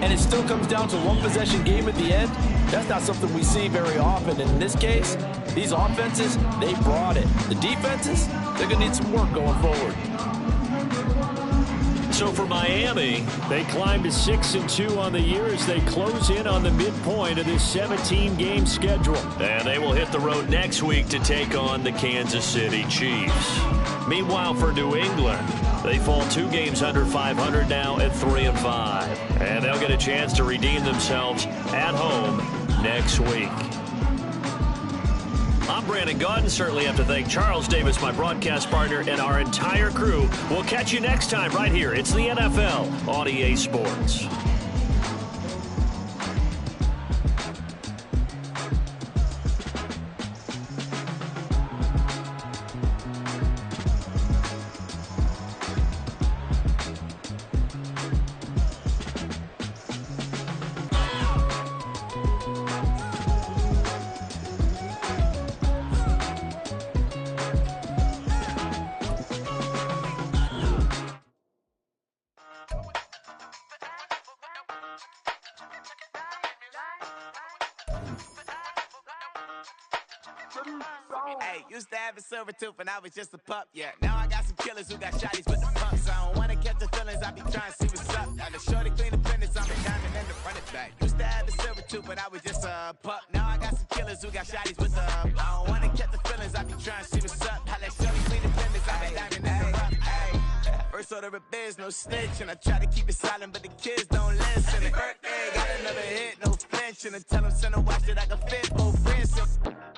and it still comes down to one-possession game at the end, that's not something we see very often. And in this case, these offenses, they brought it. The defenses, they're going to need some work going forward. So for Miami, they climbed to 6-2 on the year as they close in on the midpoint of this 17-game schedule. And they will hit the road next week to take on the Kansas City Chiefs. Meanwhile, for New England, they fall 2 games under 500 now at 3-5. And they'll get a chance to redeem themselves at home next week. I'm Brandon Gaudin. Certainly have to thank Charles Davis, my broadcast partner, and our entire crew. We'll catch you next time right here. It's the NFL on EA Sports. Hey, used to have a silver tooth and I was just a pup, yeah. Now I got some killers who got shotties with the pumps. I don't wanna catch the feelings, I be trying to see what's up. Now the shorty clean the fenders, I'm a diamond and the running back. Used to have a silver tooth but I was just a pup. Now I got some killers who got shotties with the I don't wanna catch the feelings, I be trying to see what's up. How that shorty clean the fenders, I'm a diamond and the rough. First order of biz, no snitch, and I try to keep it silent, but the kids don't listen. Birthday, got another hit, no flinch, and I tell them send a watch that I can fit both friends.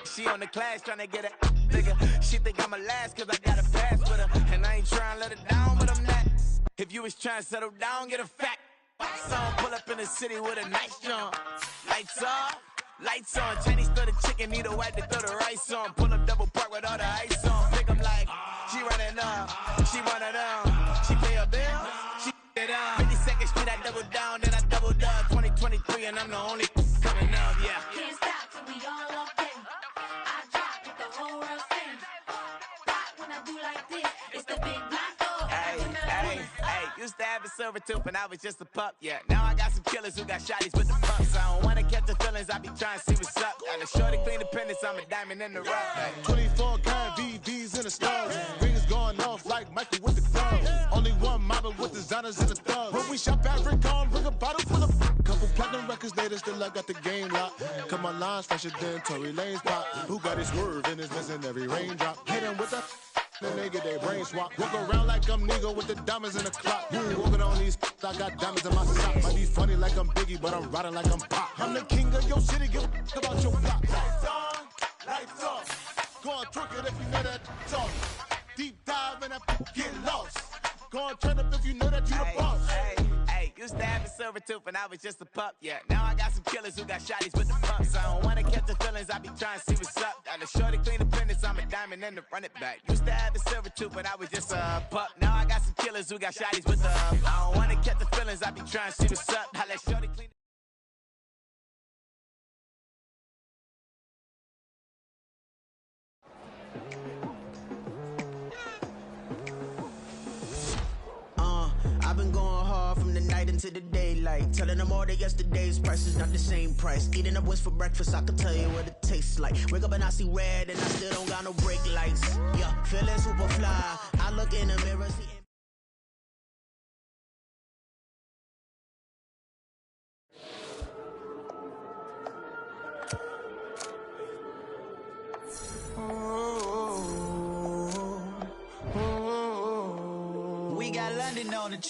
She on the class trying to get a nigga. She think I'm a last cause I got a pass with her. And I ain't trying to let her down, but I'm not. If you was trying to settle down, get a fat song. Pull up in the city with a nice jump. Lights off, lights on. Chinese throw the chicken, need a wipe to throw the rice on. Pull up double park with all the ice on. Pick 'em like, she running up, she running up. She pay her bill, she it up. 52nd Street, I double down, then I doubled up. 2023, and I'm the only coming up, yeah. Can't stop till we all up in. I drop it, the whole world sings. Rock when I do like this, it's the big black door. Hey, used to have a silver tooth and I was just a pup, yeah. Now I got some killers who got shotties with the pumps. I don't wanna catch the feelings, I be trying to see what's up. Got a shorty clean the pendants, I'm a diamond in the rough. Hey. 24 karat VVs in the stars. Rings going off like Michael with the clubs. Only one model with designers in the thugs. When we shop at Rincon, bring a bottle full of couple platinum records later, still I got the game locked. Cause my lines fresher than Tory Lane's pop. Who got his swerve and is missing every raindrop. Hit him with the then they get their brain swap. Walk around like I'm Nego with the diamonds in the clock. Walking on these I got diamonds in my socks. Might be funny like I'm Biggie, but I'm riding like I'm Pop. I'm the king of your city, give a about your block. Lights on, lights off. Go on, twerk it if you know that song. Deep dive and get lost. Go on, turn up if you know that you the boss. Hey, used to have a silver tooth when I was just a pup, yeah. Now I got some killers who got shotties with the pumps. I don't wanna catch the feelings, I be trying to see what's up. Got a shorty clean the fitness, I'm a diamond and to run it back. Used to have a silver tooth when I was just a pup. Now I got some killers who got shotties with the I don't wanna catch the feelings, I be trying to see what's up. I let shorty clean I've been going hard from the night into the daylight, telling them all that yesterday's price is not the same price. Eating up wings for breakfast, I can tell you what it tastes like. Wake up and I see red and I still don't got no brake lights. Yeah, feeling super fly. I look in the mirror, see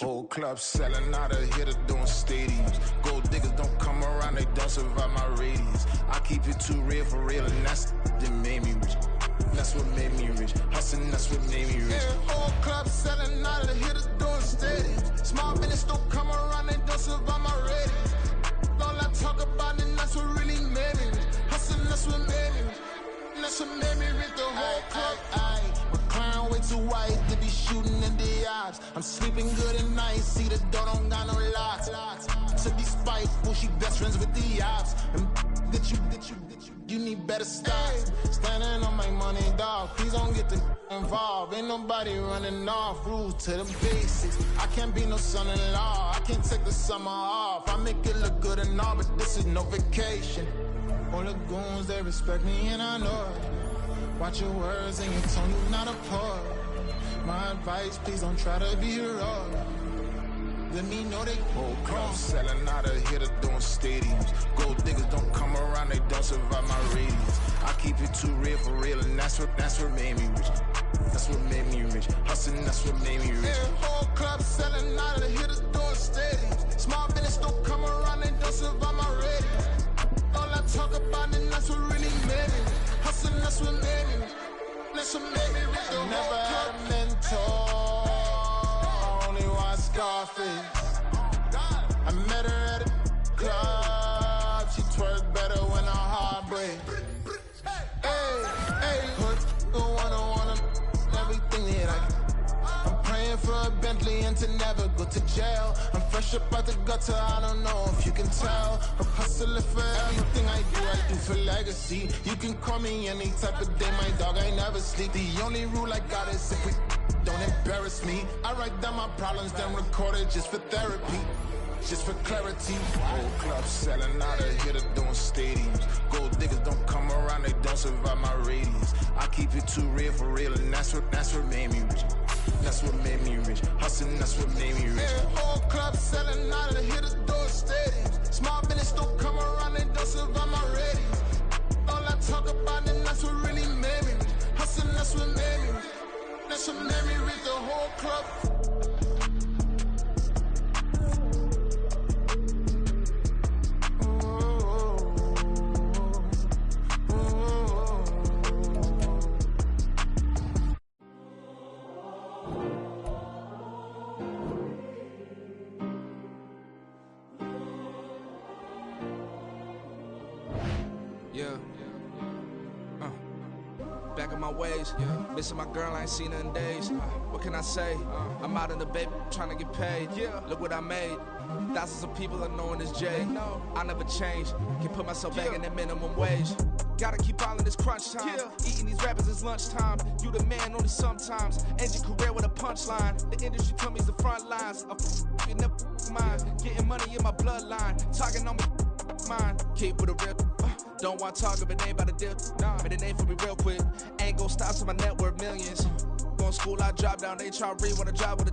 Whole club selling out of here to doing stadiums. Gold diggers don't come around, they don't survive my radius. I keep it too real for real, and that's that made me rich. That's what made me rich. Hustling, that's what made me rich. Yeah, whole club selling out of here to doing stadiums. Small business don't come around, they don't survive my radius. All I talk about, and that's what really made me rich. Hustling, that's what made me rich. That's what made me rich. The whole club. McLaren way too white to be shooting in the eyes. I'm sleeping good at night, see the door don't got no locks. To be spiteful, she best friends with the ops. And you need better stocks. Standing on my money, dog. Please don't get the involved. Ain't nobody running off. Rules to the basics. I can't be no son-in-law. I can't take the summer off. I make it look good and all, but this is no vacation. All the goons, they respect me and I know it. Watch your words and your tone, you not a part. My advice, please don't try to be heroic. Let me know they whole club selling out of here to doing stadiums. Gold diggers don't come around, they don't survive my radius. I keep it too real for real, and that's what made me rich. That's what made me rich. Hustling, that's what made me rich. Yeah, whole club selling out of here to doing stadiums. Small business don't come around, they don't survive my radius. All I talk about, and that's what really made me rich. Hustling, that's what made me rich. That's what made me rich. I never had a mentor. I only watch Scarface. I met her at a club. She twerk better when her heart breaks. Hey, put the one-on-one everything that I get. I'm praying for a Bentley and to never go to jail. I'm fresh up out the gutter, I don't know if you can tell. I'm hustling for everything I do for legacy. You can call me any type of day, my dog, I never sleep. The only rule I got is if we don't embarrass me. I write down my problems, then record it just for therapy. Just for clarity. Whole club selling out of here to doing stadiums. Gold diggers don't come around, they don't survive my radius. I keep it too real for real, and that's what made me rich. That's what made me rich. Hustling, that's what made me rich. Yeah, whole club selling out of here to doing stadiums. Small business don't come around, they don't survive my radius. All I talk about, and that's what really made me rich. Hustling, that's what made me rich. That's what made me rich. The whole club. Back in my ways, missing my girl, I ain't seen her in days. What can I say? I'm out in the baby, trying to get paid. Look what I made. Thousands of people are knowing this Jay. I never change. Can put myself back in the minimum wage. Gotta keep following this crunch time. Eating these rappers is lunchtime. You the man only sometimes. End your career with a punchline. The industry told me it's the front lines. You never mine. Getting money in my bloodline. Talking on me, mine. Keep with a real. Don't want to talk if it ain't about a dip. But it ain't for me real quick. Ain't gon' stop till my net worth millions. Going to school, I drop down. They try to read when I drive with a